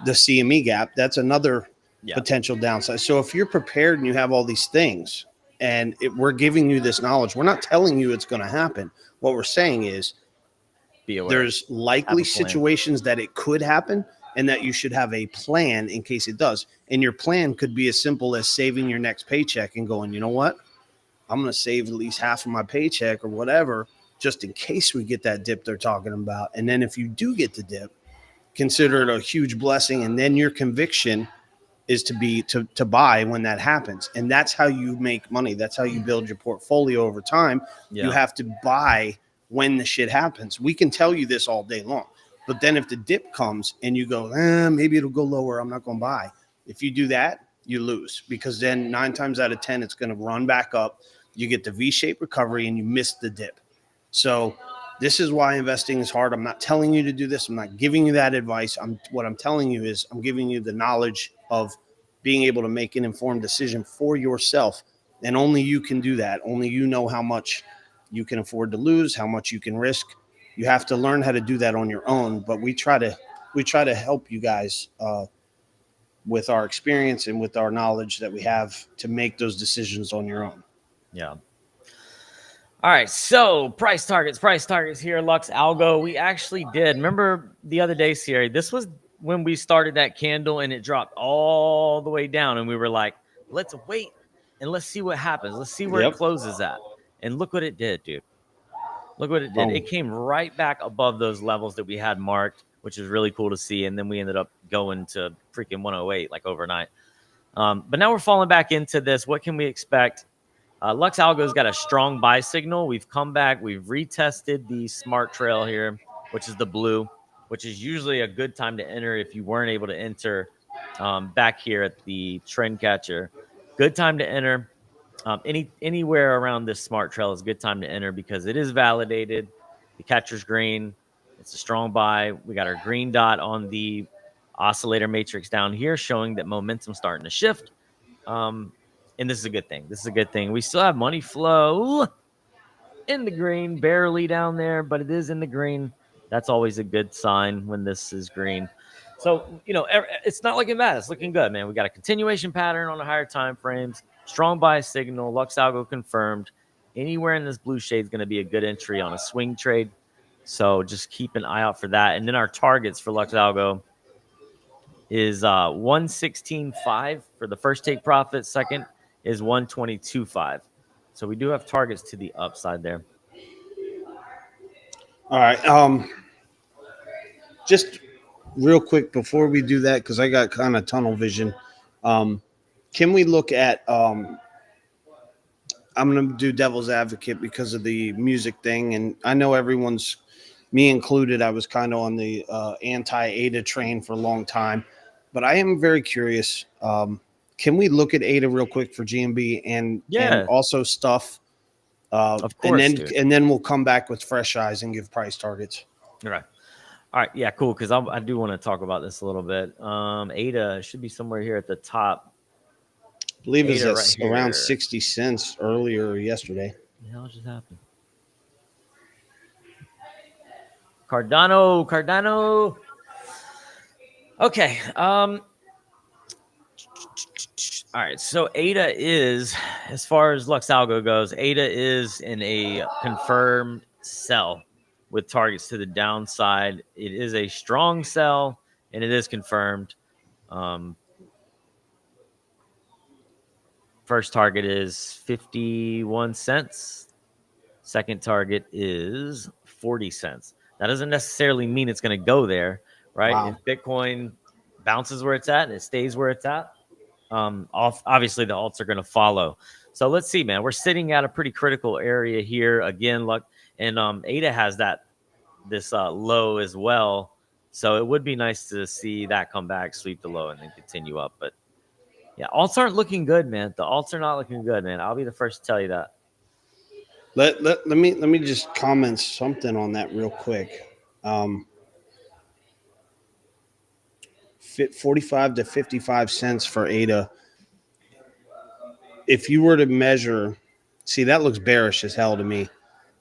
the CME gap. That's another potential downside. So if you're prepared and you have all these things, and we're giving you this knowledge, we're not telling you it's going to happen. What we're saying is there's likely situations that it could happen, and that you should have a plan in case it does. And your plan could be as simple as saving your next paycheck and going, you know what? I'm going to save at least half of my paycheck or whatever, just in case we get that dip they're talking about. And then if you do get the dip, consider it a huge blessing. And then your conviction is to buy when that happens. And that's how you make money. That's how you build your portfolio over time. You have to buy when the shit happens. We can tell you this all day long. But then if the dip comes and you go, maybe it'll go lower, I'm not going to buy. If you do that, you lose, because then 9 times out of 10, it's going to run back up. You get the V-shaped recovery and you miss the dip. So this is why investing is hard. I'm not telling you to do this. I'm not giving you that advice. What I'm telling you is I'm giving you the knowledge of being able to make an informed decision for yourself. And only you can do that. Only you know how much you can afford to lose, how much you can risk. You have to learn how to do that on your own. But we try to help you guys with our experience and with our knowledge that we have to make those decisions on your own. Yeah. All right, so price targets here, Lux Algo. We actually did. Remember the other day, Sierra, this was when we started that candle and it dropped all the way down. And we were like, let's wait and let's see what happens. Let's see where it closes at. And look what it did, dude. Look what it did. It came right back above those levels that we had marked, which is really cool to see. And then we ended up going to freaking 108 like overnight. But now we're falling back into this. What can we expect? Lux Algo's got a strong buy signal. We've come back. We've retested the smart trail here, which is the blue, which is usually a good time to enter if you weren't able to enter back here at the trend catcher. Good time to enter. Anywhere around this smart trail is a good time to enter because it is validated. The catcher's green. It's a strong buy. We got our green dot on the oscillator matrix down here showing that momentum's starting to shift. And this is a good thing. This is a good thing. We still have money flow in the green, barely down there, but it is in the green. That's always a good sign when this is green. So, it's not looking bad. It's looking good, man. We got a continuation pattern on the higher time frames. Strong buy signal. Lux Algo confirmed. Anywhere in this blue shade is going to be a good entry on a swing trade. So just keep an eye out for that. And then our targets for Lux Algo is 116.5 for the first take profit. Second is 122.5. So we do have targets to the upside there. All right. Just real quick before we do that, because I got kind of tunnel vision. Can we look at I'm going to do devil's advocate because of the music thing. And I know everyone's, me included, I was kind of on the anti-ADA train for a long time. But I am very curious. Can we look at ADA real quick for GMB and also stuff? Of course. And then we'll come back with fresh eyes and give price targets. All right. All right. Yeah, cool. Because I do want to talk about this a little bit. ADA should be somewhere here at the top. I believe it's right around 60 cents earlier yesterday. What the hell just happened? Cardano. Okay. All right. So ADA is, as far as Lux Algo goes, ADA is in a confirmed sell with targets to the downside. It is a strong sell, and it is confirmed. First target is 51 cents. Second target is 40 cents. That doesn't necessarily mean it's going to go there, right? Wow. If Bitcoin bounces where it's at and it stays where it's at, obviously the alts are going to follow. So let's see, man. We're sitting at a pretty critical area here again. And ADA has this low as well. So it would be nice to see that come back, sweep the low, and then continue up. But yeah, alts aren't looking good, man. The alts are not looking good, man. I'll be the first to tell you that. Let me just comment something on that real quick. 45 to 55 cents for ADA. If you were to measure, see, that looks bearish as hell to me.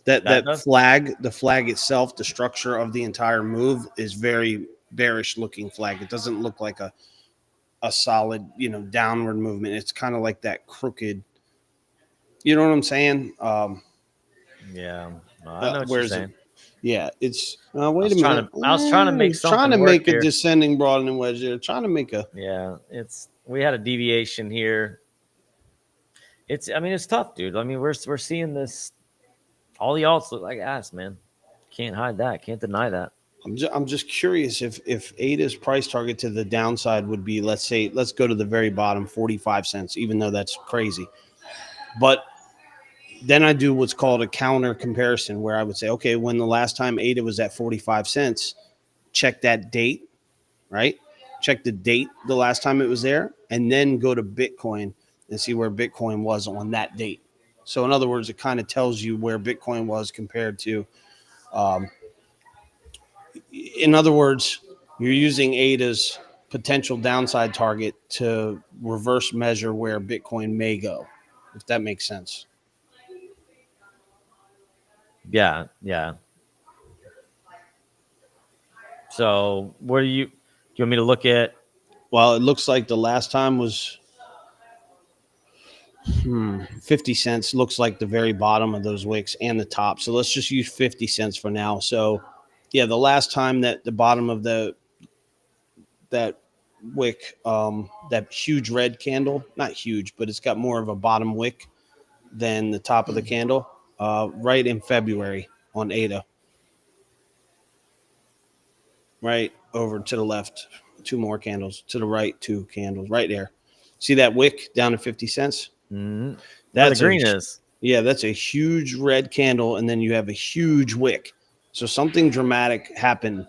That flag, the flag itself, the structure of the entire move is very bearish looking flag. It doesn't look like a solid, downward movement. It's kind of like that crooked. You know what I'm saying? Yeah, I know what you're saying. Yeah, it's wait a minute. I was trying to make something. Trying to work make here. a descending broadening wedge there. Trying to make a. Yeah, we had a deviation here. It's tough, dude. I mean, we're seeing this. All the alts look like ass, man. Can't hide that. Can't deny that. I'm just curious if ADA's price target to the downside would be, let's go to the very bottom, 45 cents, even though that's crazy. But Then I do what's called a counter comparison, where I would say, okay, when the last time ADA was at 45 cents, check that date, right? Check the date the last time it was there, and then go to Bitcoin and see where Bitcoin was on that date. So in other words, it kind of tells you where Bitcoin was compared to, in other words, you're using ADA's potential downside target to reverse measure where Bitcoin may go, if that makes sense. Yeah. So what do you want me to look at? Well, it looks like the last time was 50 cents. Looks like the very bottom of those wicks and the top. So let's just use 50 cents for now. So yeah, the last time that the bottom of that wick, that huge red candle, not huge, but it's got more of a bottom wick than the top of the candle, right in February on ADA. Right over to the left, 2 more candles, to the right, 2 candles right there. See that wick down to 50 cents? Mm-hmm. That's where the green is. Yeah, that's a huge red candle, and then you have a huge wick. So something dramatic happened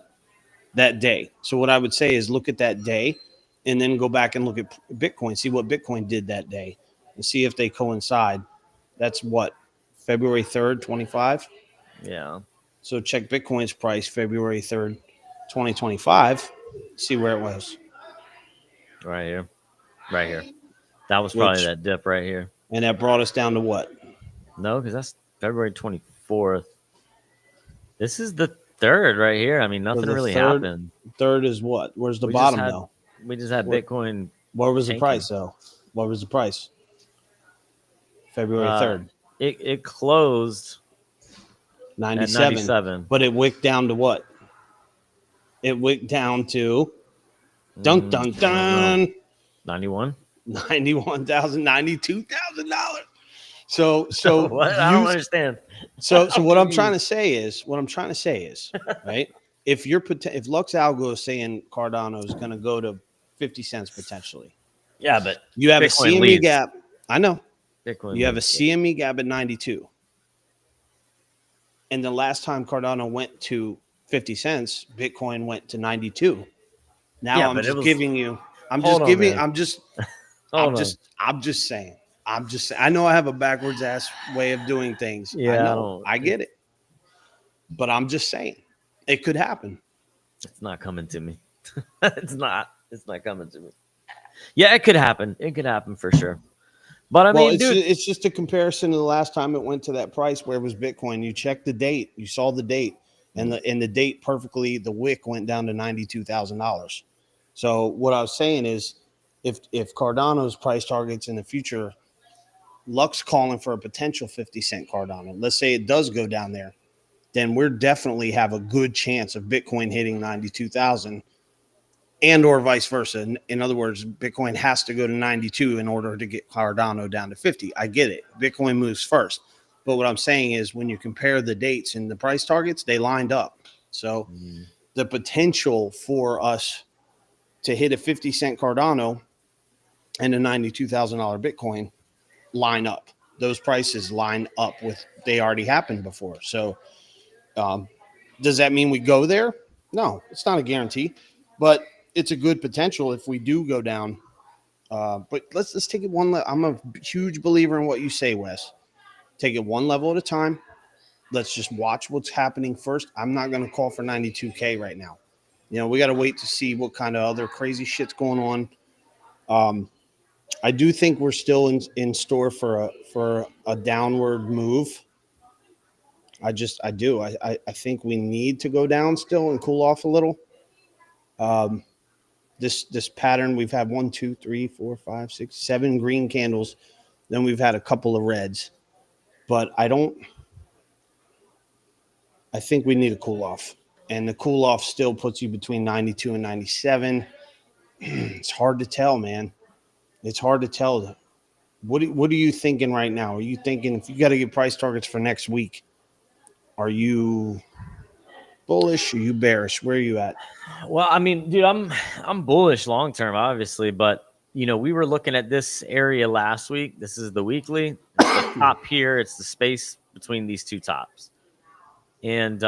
that day. So what I would say is look at that day and then go back and look at Bitcoin, see what Bitcoin did that day and see if they coincide. That's what, February 3rd, 25? Yeah. So check Bitcoin's price February 3rd, 2025, see where it was. Right here. That was probably Which, that dip right here. and that brought us down to what? No, because that's February 24th. This is the 3rd right here. I mean, nothing really happened. Third is what? Where's the We bottom, just though? We just had Bitcoin. What was the tanking. price, though? What was the price? February 3rd. It closed 97. at 97. But it wicked down to what? It wicked down to dun dun dun 91. $91,000, $92,000. So what? I don't understand. So what I'm trying to say is, right? If Lux Algo is saying Cardano is going to go to 50 cents potentially. Yeah, but you have Bitcoin a CME leads. gap. I know. Bitcoin you have a leads. CME gap at 92. And the last time Cardano went to 50 cents, Bitcoin went to 92. Now I'm just saying. I know I have a backwards ass way of doing things. Yeah, I get it. But I'm just saying it could happen. It's not coming to me. It's not coming to me. Yeah, it could happen. It could happen for sure. But I mean, it's just a comparison to the last time it went to that price where it was Bitcoin. You checked the date, you saw the date, and the date perfectly, the wick went down to $92,000. So what I was saying is, if Cardano's price targets in the future, Lux calling for a potential 50 cent Cardano. Let's say it does go down there, then we're definitely have a good chance of Bitcoin hitting 92,000. And or vice versa. In other words, Bitcoin has to go to 92 in order to get Cardano down to 50. I get it. Bitcoin moves first. But what I'm saying is when you compare the dates and the price targets, they lined up. So the potential for us to hit a 50 cent Cardano and a $92,000 Bitcoin line up. Those prices line up with they already happened before. So does that mean we go there? No, it's not a guarantee. But it's a good potential if we do go down. But let's take it one level. I'm a huge believer in what you say, Wes. Take it one level at a time. Let's just watch what's happening first. I'm not going to call for 92K right now. We got to wait to see what kind of other crazy shit's going on. I do think we're still in store for a downward move. I do. I think we need to go down still and cool off a little. This pattern, we've had 1, 2, 3, 4, 5, 6, 7 green candles. Then we've had a couple of reds. But I think we need a cool off. And the cool off still puts you between 92 and 97. It's hard to tell, man. It's hard to tell. What are you thinking right now? Are you thinking if you got to get price targets for next week, are you bullish? Are you bearish? Where are you at? Well, I mean, dude, I'm bullish long term, obviously, but we were looking at this area last week. This is the weekly. the top here. It's the space between these two tops. And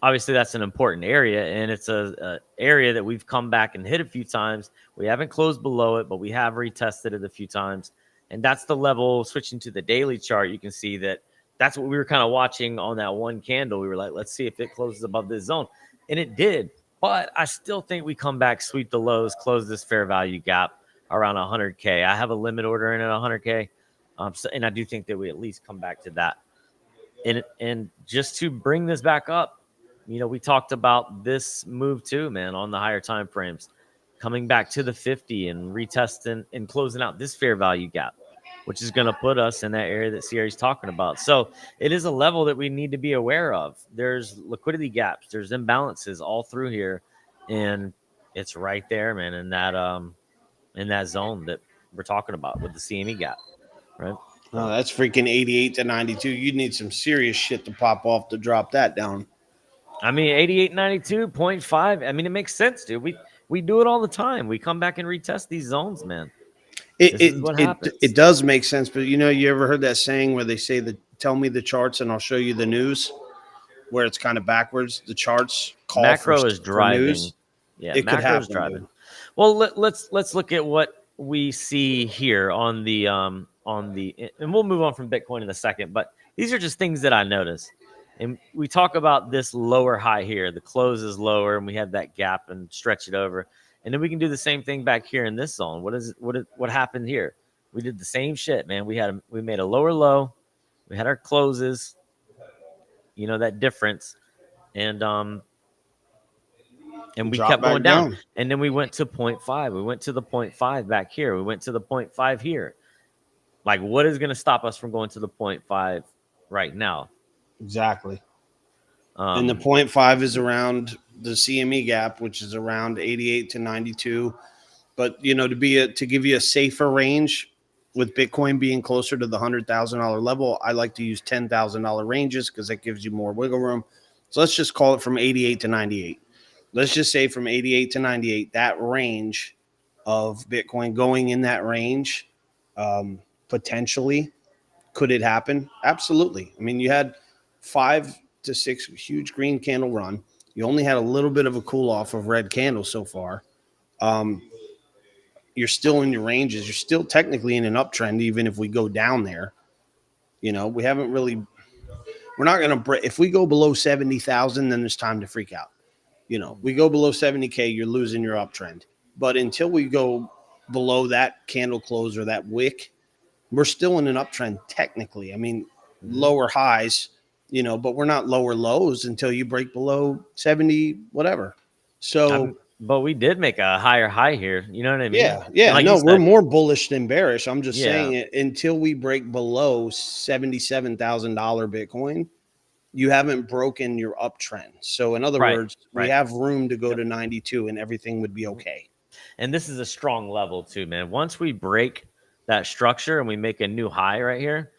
obviously that's an important area, and it's a area that we've come back and hit a few times. We haven't closed below it, but we have retested it a few times. And that's the level. Switching to the daily chart, you can see that that's what we were kind of watching on that one candle. We were like, let's see if it closes above this zone. And it did. But I still think we come back, sweep the lows, close this fair value gap around 100K. I have a limit order in at 100K. And I do think that we at least come back to that. And just to bring this back up, we talked about this move too, man, on the higher time frames, coming back to the 50 and retesting and closing out this fair value gap, which is going to put us in that area that Sierra's talking about. So it is a level that we need to be aware of. There's liquidity gaps, there's imbalances all through here, and it's right there, man, in that zone that we're talking about with the CME gap, right? Oh, that's freaking 88 to 92. You'd need some serious shit to pop off to drop that down. I mean, 88.92.5. I mean, it makes sense, dude. We do it all the time. We come back and retest these zones, man. This is what happens. It does make sense, but you ever heard that saying where they say that tell me the charts and I'll show you the news, where it's kind of backwards. The charts call macro for, is driving. For news. Yeah, it macro could happen, is driving. Dude. Well, let's look at what we see here on the and we'll move on from Bitcoin in a second, but these are just things that I noticed. And we talk about this lower high here. The close is lower, and we have that gap and stretch it over. And then we can do the same thing back here in this zone. What happened here? We did the same shit, man. We made a lower low. We had our closes. That difference, and we kept going down. And then we went to 0.5. We went to the 0.5 back here. We went to the 0.5 here. Like, what is going to stop us from going to the 0.5 right now? Exactly. And the 0.5 is around the CME gap, which is around 88 to 92. But, to give you a safer range with Bitcoin being closer to the $100,000 level, I like to use $10,000 ranges because that gives you more wiggle room. So let's just call it from 88 to 98. Let's just say from 88 to 98, that range of Bitcoin going in that range, potentially, could it happen? Absolutely. I mean, you had 5 to 6 huge green candle run. You only had a little bit of a cool off of red candles so far. You're still in your ranges. You're still technically in an uptrend, even if we go down there. We haven't really. We're not going to break. If we go below 70,000, then it's time to freak out. We go below 70K, you're losing your uptrend. But until we go below that candle close or that wick, we're still in an uptrend technically. I mean, lower highs, but we're not lower lows until you break below 70, whatever. So, but we did make a higher high here. You know what I mean? Yeah. Like we're more bullish than bearish. I'm just saying it, until we break below $77,000 Bitcoin, you haven't broken your uptrend. So in other words, we have room to go to 92 and everything would be okay. And this is a strong level too, man. Once we break that structure and we make a new high right here,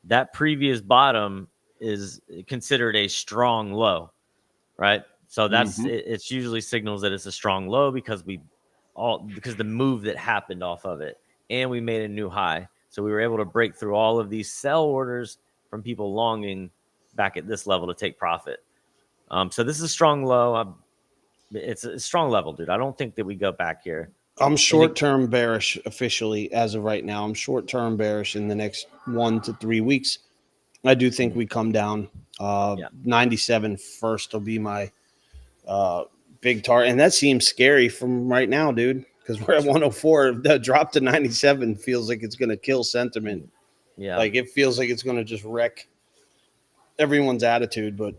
that previous bottom is considered a strong low, right? So that's it's usually signals that it's a strong low because the move that happened off of it, and we made a new high. So we were able to break through all of these sell orders from people longing back at this level to take profit. So this is a strong low. It's a strong level, dude. I don't think that we go back here. I'm short-term bearish officially as of right now. I'm short-term bearish in the next 1 to 3 weeks. I do think we come down. 97 first will be my big target. And that seems scary from right now, dude, because we're at 104. The drop to 97 feels like it's going to kill sentiment. Yeah. Like it feels like it's going to just wreck everyone's attitude. But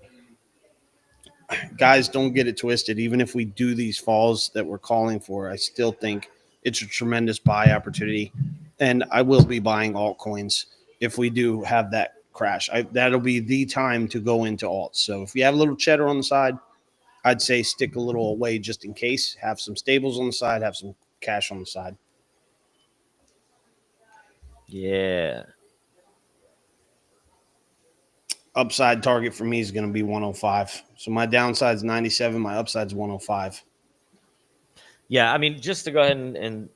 guys, don't get it twisted. Even if we do these falls that we're calling for, I still think it's a tremendous buy opportunity. And I will be buying altcoins if we do have that crash. That'll be the time to go into alts. So if you have a little cheddar on the side, I'd say stick a little away just in case. Have some stables on the side, have some cash on the side. Yeah. Upside target for me is going to be 105. So my downside is 97. My upside is 105. Yeah, I mean, just to go ahead and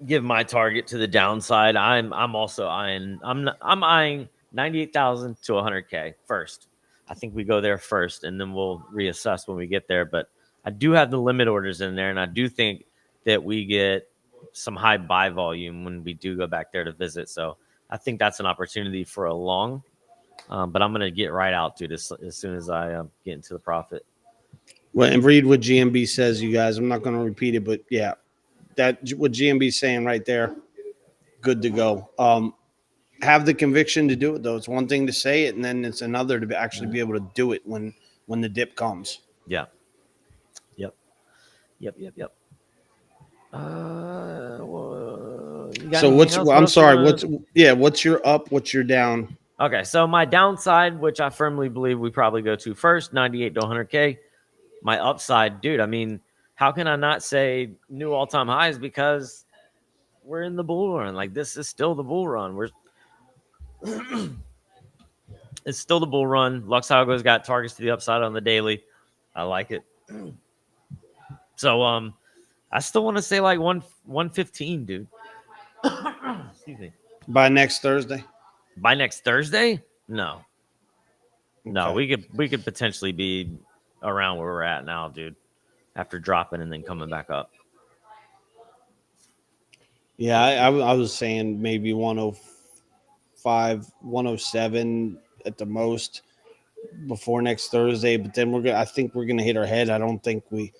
give my target to the downside. I'm also eyeing I'm eyeing 98,000 to 100K first. I think we go there first, and then we'll reassess when we get there. But I do have the limit orders in there, and I do think that we get some high buy volume when we do go back there to visit. So I think that's an opportunity for a long. But I'm gonna get right out, dude, as soon as I get into the profit. Well, and read what GMB says, you guys. I'm not going to repeat it, but yeah, that what GMB is saying right there. Good to go. Have the conviction to do it, though. It's one thing to say it, and then it's another to actually be able to do it when the dip comes. Yeah. Yep. So what's your up? What's your down? Okay, so my downside, which I firmly believe we probably go to first, 98 to 100K. My upside, dude, I mean, how can I not say new all-time highs? Because we're in the bull run. Like, this is still the bull run. It's still the bull run. Lux Algo's got targets to the upside on the daily. I like it. So, I still want to say like 115, dude. Excuse me. By next Thursday? By next Thursday? No. Okay. No, we could potentially be around where we're at now, dude, after dropping and then coming back up. Yeah, I was saying maybe 105, 107 at the most before next Thursday, but then I think we're gonna hit our head. I don't think we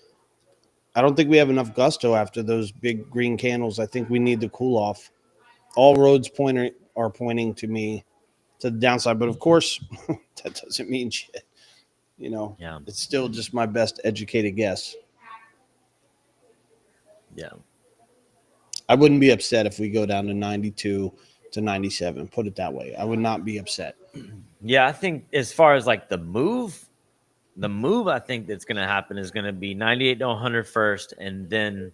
have enough gusto after those big green candles. I think we need the cool off. All roads are pointing to me to the downside, but of course that doesn't mean shit. You know, Yeah. It's still just my best educated guess. Yeah. I wouldn't be upset if we go down to 92 to 97. Put it that way. I would not be upset. Yeah, I think as far as like the move I think that's going to happen is going to be 98 to 100 first, and then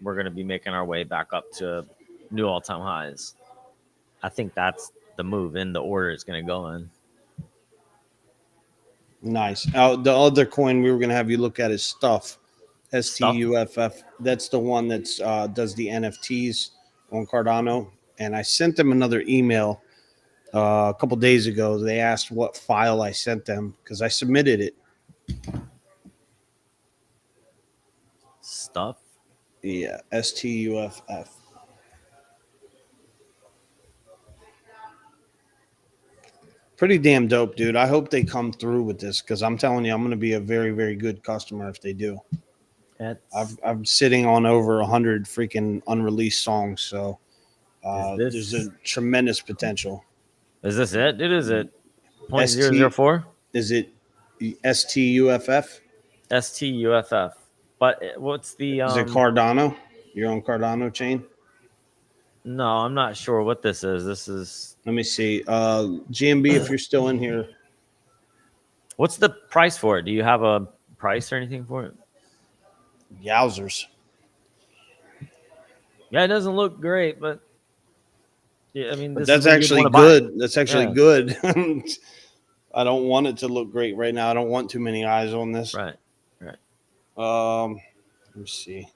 we're going to be making our way back up to new all-time highs. I think that's the move in the order it's going to go in. Nice. The other coin we were going to have you look at is Stuff. STUFF. That's the one that's does the NFTs on Cardano. And I sent them another email a couple days ago. They asked what file I sent them because I submitted it. Stuff? Yeah, STUFF. Pretty damn dope, dude. I hope they come through with this because I'm telling you, I'm going to be a very, very good customer if they do. I'm sitting on over 100 freaking unreleased songs, so there's a tremendous potential. Is this it, dude? Is it 0.004? Is it STUFF? STUFF. But what's the... Is it Cardano? You're on Cardano chain? No, I'm not sure what this is. This is... Let me see. GMB, if you're still in here. What's the price for it? Do you have a price or anything for it? Yowzers. Yeah, it doesn't look great, but yeah, I mean, that's actually good. That's actually good. I don't want it to look great right now. I don't want too many eyes on this. Right. Let me see.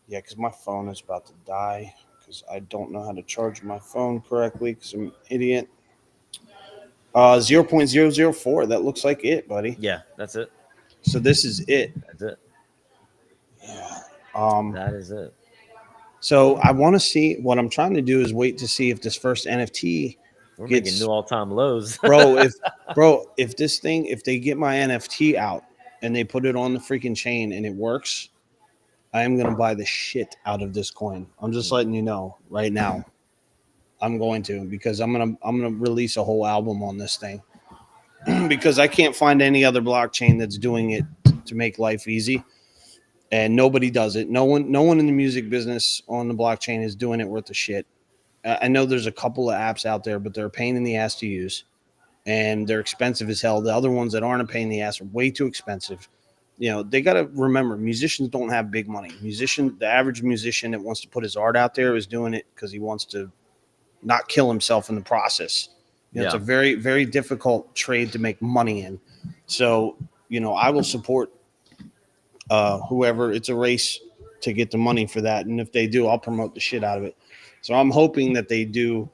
Yeah, because my phone is about to die because I don't know how to charge my phone correctly because I'm an idiot. 0.004. That looks like it, buddy. Yeah, that's it. So this is it. That's it. Yeah. That is it. So I want to see. What I'm trying to do is wait to see if this first NFT making new all-time lows, if they get my NFT out and they put it on the freaking chain and it works, I am gonna buy the shit out of this coin. I'm just letting you know right now. I'm going to because I'm gonna release a whole album on this thing because I can't find any other blockchain that's doing it to make life easy. And nobody does it. No one in the music business on the blockchain is doing it worth a shit. I know there's a couple of apps out there, but they're a pain in the ass to use, and they're expensive as hell. The other ones that aren't a pain in the ass are way too expensive. You know, they got to remember, musicians don't have big money. The average musician that wants to put his art out there is doing it because he wants to not kill himself in the process. You know, It's a very, very difficult trade to make money in. So, I will support whoever. It's a race to get the money for that. And if they do, I'll promote the shit out of it. So I'm hoping that they do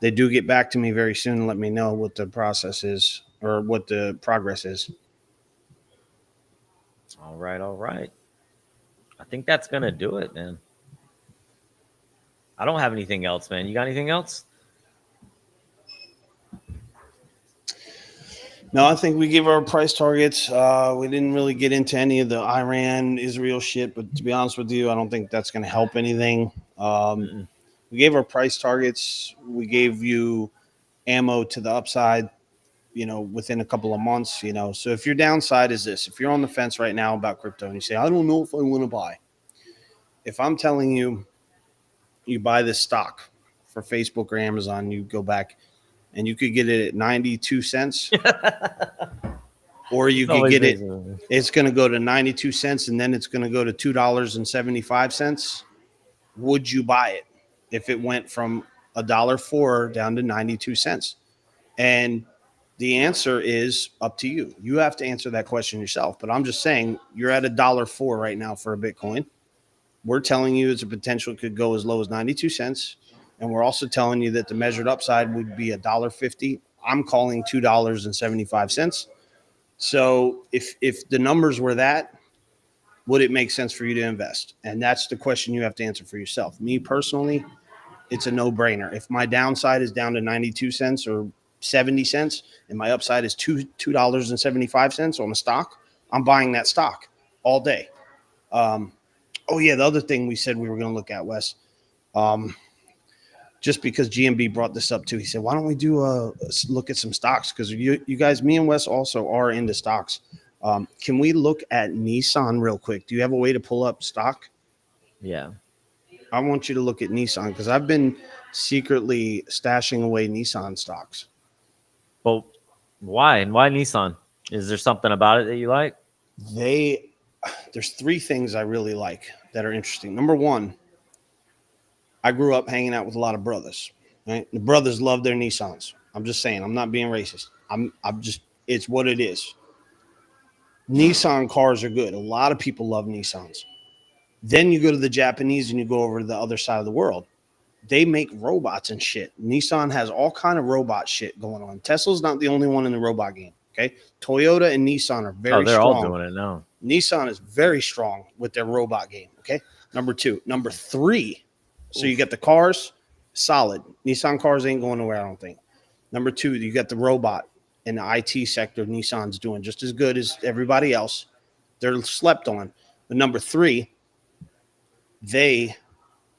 get back to me very soon and let me know what the process is or what the progress is. All right. I think that's going to do it, man. I don't have anything else, man. You got anything else? No, I think we gave our price targets. We didn't really get into any of the Iran, Israel shit, but to be honest with you, I don't think that's going to help anything. We gave our price targets. We gave you ammo to the upside, within a couple of months, So if your downside is this, if you're on the fence right now about crypto and you say, I don't know if I want to buy. If I'm telling you, you buy this stock for Facebook or Amazon, you go back and you could get it at 92 cents or you could get it. It's going to go to 92 cents and then it's going to go to $2.75. Would you buy it if it went from $1.04 down to 92 cents? And the answer is up to you. You have to answer that question yourself. But I'm just saying you're at $1.04 right now for a Bitcoin. We're telling you it's a potential could go as low as 92 cents. And we're also telling you that the measured upside would be $1.50. I'm calling $2.75. So if the numbers were that, would it make sense for you to invest? And that's the question you have to answer for yourself. Me personally, it's a no-brainer. If my downside is down to 92 cents or 70 cents and my upside is $2.75 on a stock, I'm buying that stock all day. The other thing we said we were going to look at, Wes, just because GMB brought this up too, he said, why don't we do a look at some stocks? Because you guys, me and Wes also are into stocks. Can we look at Nissan real quick? Do you have a way to pull up stock? Yeah. I want you to look at Nissan because I've been secretly stashing away Nissan stocks. Well, why? And why Nissan? Is there something about it that you like? There's three things I really like that are interesting. Number one, I grew up hanging out with a lot of brothers. Right? The brothers love their Nissans. I'm just saying. I'm not being racist. It's what it is. Nissan cars are good. A lot of people love Nissans. Then you go to the Japanese and you go over to the other side of the world. They make robots and shit. Nissan has all kind of robot shit going on. Tesla's not the only one in the robot game. Okay. Toyota and Nissan are very strong. They're all doing it now. Nissan is very strong with their robot game. Okay. Number two. Number three. So you get the cars, solid. Nissan cars ain't going nowhere, I don't think. Number two, you got the robot in the IT sector. Nissan's doing just as good as everybody else. They're slept on. But number three, they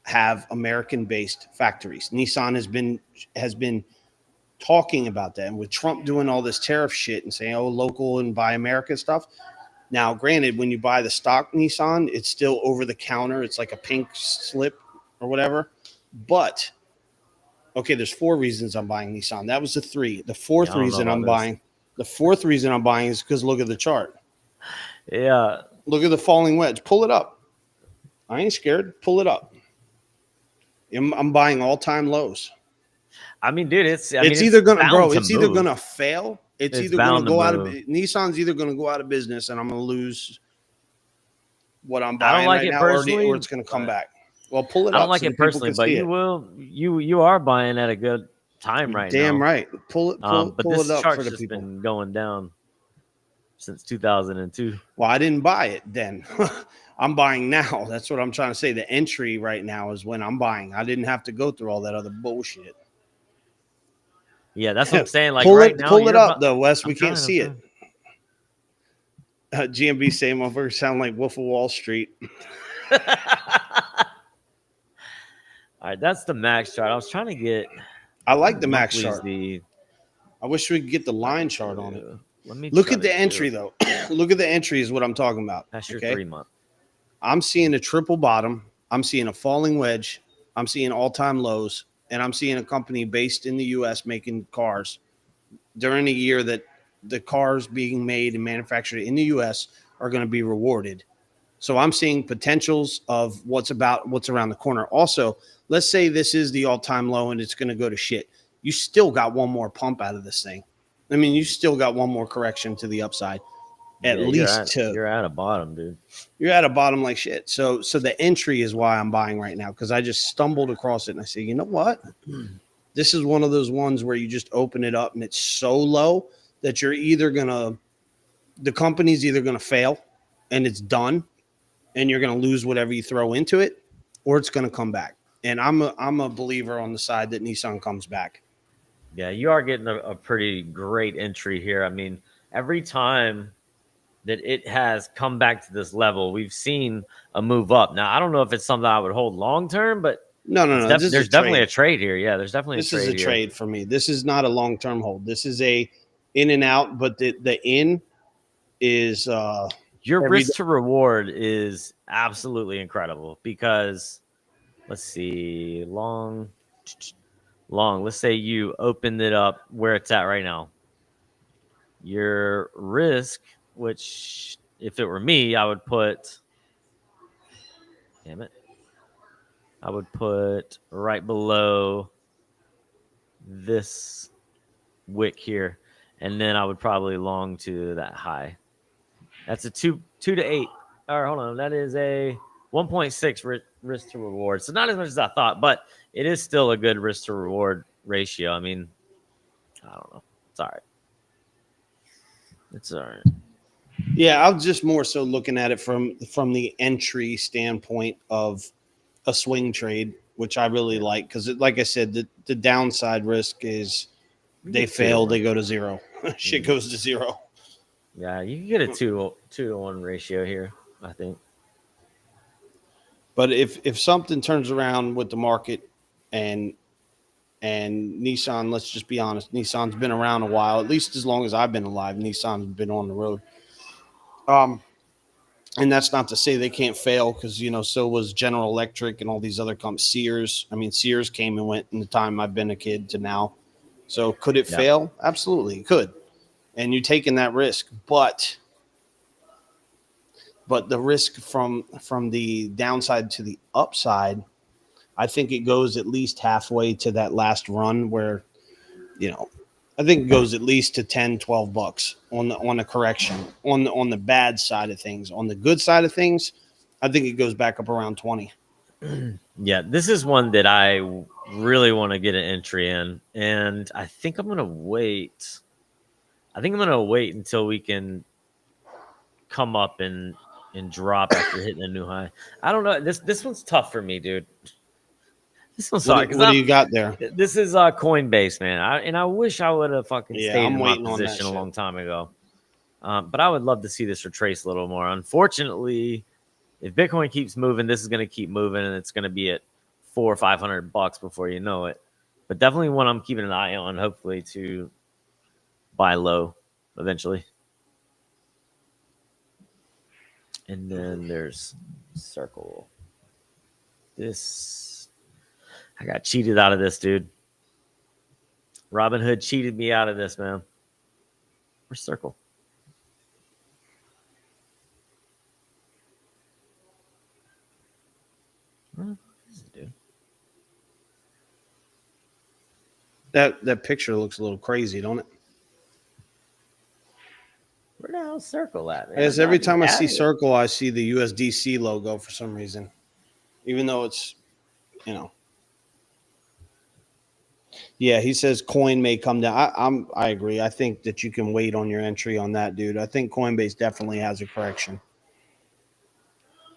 have American-based factories. Nissan has been talking about that. And with Trump doing all this tariff shit and saying, local and buy America stuff. Now, granted, when you buy the stock Nissan, it's still over the counter. It's like a pink slip or whatever. But, okay, there's four reasons I'm buying Nissan. That was the three. The fourth reason I'm buying is because look at the chart. Yeah. Look at the falling wedge. Pull it up. I ain't scared. Pull it up. I'm buying all-time lows. I mean, dude, it's either gonna fail. It's either gonna go out of Nissan's either gonna go out of business and I'm gonna lose what I'm buying right now, or it's gonna come back. Well, pull it up. I don't like it personally, but you are buying at a good time right now. Damn right. Pull it up chart's for the just people. been going down since 2002. Well, I didn't buy it then. I'm buying now. That's what I'm trying to say. The entry right now is when I'm buying. I didn't have to go through all that other bullshit. Yeah, that's what I'm saying. Like pull now, it up though, Wes. We can't see it. GMB saying motherfuckers sound like Wolf of Wall Street. All right, that's the max chart. I was trying to get. I like the max chart. I wish we could get the line chart on it. Let me look at the entry though. Look at the entry is what I'm talking about. That's your 3 month. I'm seeing a triple bottom. I'm seeing a falling wedge. I'm seeing all-time lows, and I'm seeing a company based in the U.S. making cars during a year that the cars being made and manufactured in the U.S. are going to be rewarded. So I'm seeing potentials of what's around the corner. Also, let's say this is the all-time low and it's going to go to shit. You still got one more pump out of this thing. I mean, you still got one more correction to the upside. at least you're at a bottom, dude. You're at a bottom like shit. So the entry is why I'm buying right now, because I just stumbled across it and I say, you know what? This is one of those ones where you just open it up and it's so low that you're either the company's either gonna fail and it's done, and you're gonna lose whatever you throw into it, or it's gonna come back. And I'm a believer on the side that Nissan comes back. Yeah, you are getting a pretty great entry here. I mean, every time that it has come back to this level, we've seen a move up. Now, I don't know if it's something I would hold long term, but no. There's definitely a trade here. Yeah, there's definitely this is a trade for me. This is not a long term hold. This is a in and out, but the in is your risk to reward is absolutely incredible, because let's see, long. Let's say you opened it up where it's at right now. Your risk, which if it were me, I would put, damn it, I would put right below this wick here, and then I would probably long to that high. That's a 2 to 8. All right, hold on. That is a 1.6 risk to reward. So not as much as I thought, but it is still a good risk to reward ratio. I mean, I don't know. It's all right. It's all right. Yeah, I'm just more so looking at it from the entry standpoint of a swing trade, which I really like, because like I said, the downside risk is they fail, they go to zero. Shit goes to zero. Yeah, you can get a 2 to 1 ratio here, I think. But if something turns around with the market and Nissan, let's just be honest, Nissan's been around a while, at least as long as I've been alive. Nissan's been on the road. And that's not to say they can't fail, because, so was General Electric and all these other companies. Sears. I mean, Sears came and went in the time I've been a kid to now. So could it fail? Absolutely, it could. And you're taking that risk, but the risk from the downside to the upside, I think it goes at least halfway to that last run where, I think it goes at least to $10-12 on the correction, on the bad side of things. On the good side of things, I think it goes back up around 20. Yeah, this is one that I really want to get an entry in, and I think I'm going to wait. I think I'm going to wait until we can come up and drop after hitting a new high. I don't know. This one's tough for me, dude. This one's what do you got there? This is Coinbase, man. I wish I would have fucking stayed in my position a long time ago. But I would love to see this retrace a little more. Unfortunately, if Bitcoin keeps moving, this is going to keep moving, and it's going to be at $400 or $500 before you know it. But definitely one I'm keeping an eye on, hopefully to buy low eventually. And then there's Circle. I got cheated out of this, dude. Robinhood cheated me out of this, man. Where's Circle? What is it, dude? That picture looks a little crazy, don't it? Where the hell's Circle at, man? As every time I see Circle, I see the USDC logo for some reason, even though it's, Yeah, he says coin may come down. I agree. I think that you can wait on your entry on that, dude. I think Coinbase definitely has a correction.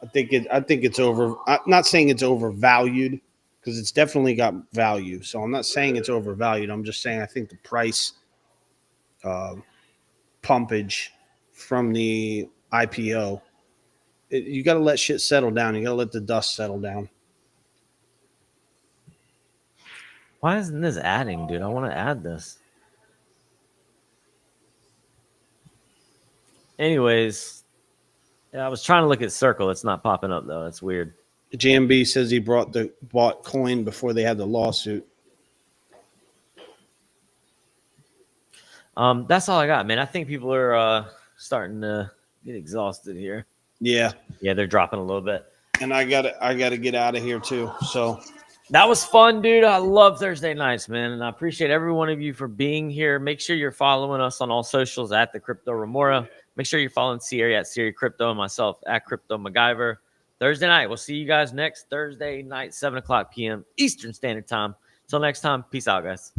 I think it's over. I'm not saying it's overvalued, because it's definitely got value. So I'm not saying it's overvalued. I'm just saying I think the price pumpage from the IPO, you got to let shit settle down. You got to let the dust settle down. Why isn't this adding, dude? I want to add this. Anyways, I was trying to look at Circle. It's not popping up, though. That's weird. JMB says he bought coin before they had the lawsuit. That's all I got, man. I think people are starting to get exhausted here. Yeah, they're dropping a little bit. And I gotta get out of here too. So that was fun, dude. I love Thursday nights, man, and I appreciate every one of you for being here. Make sure you're following us on all socials at the Crypto Remora. Make sure you're following Siri at Siri Crypto and myself at Crypto MacGyver. Thursday night. We'll see you guys next Thursday night, 7 o'clock p.m. Eastern Standard Time. Until next time, peace out, guys.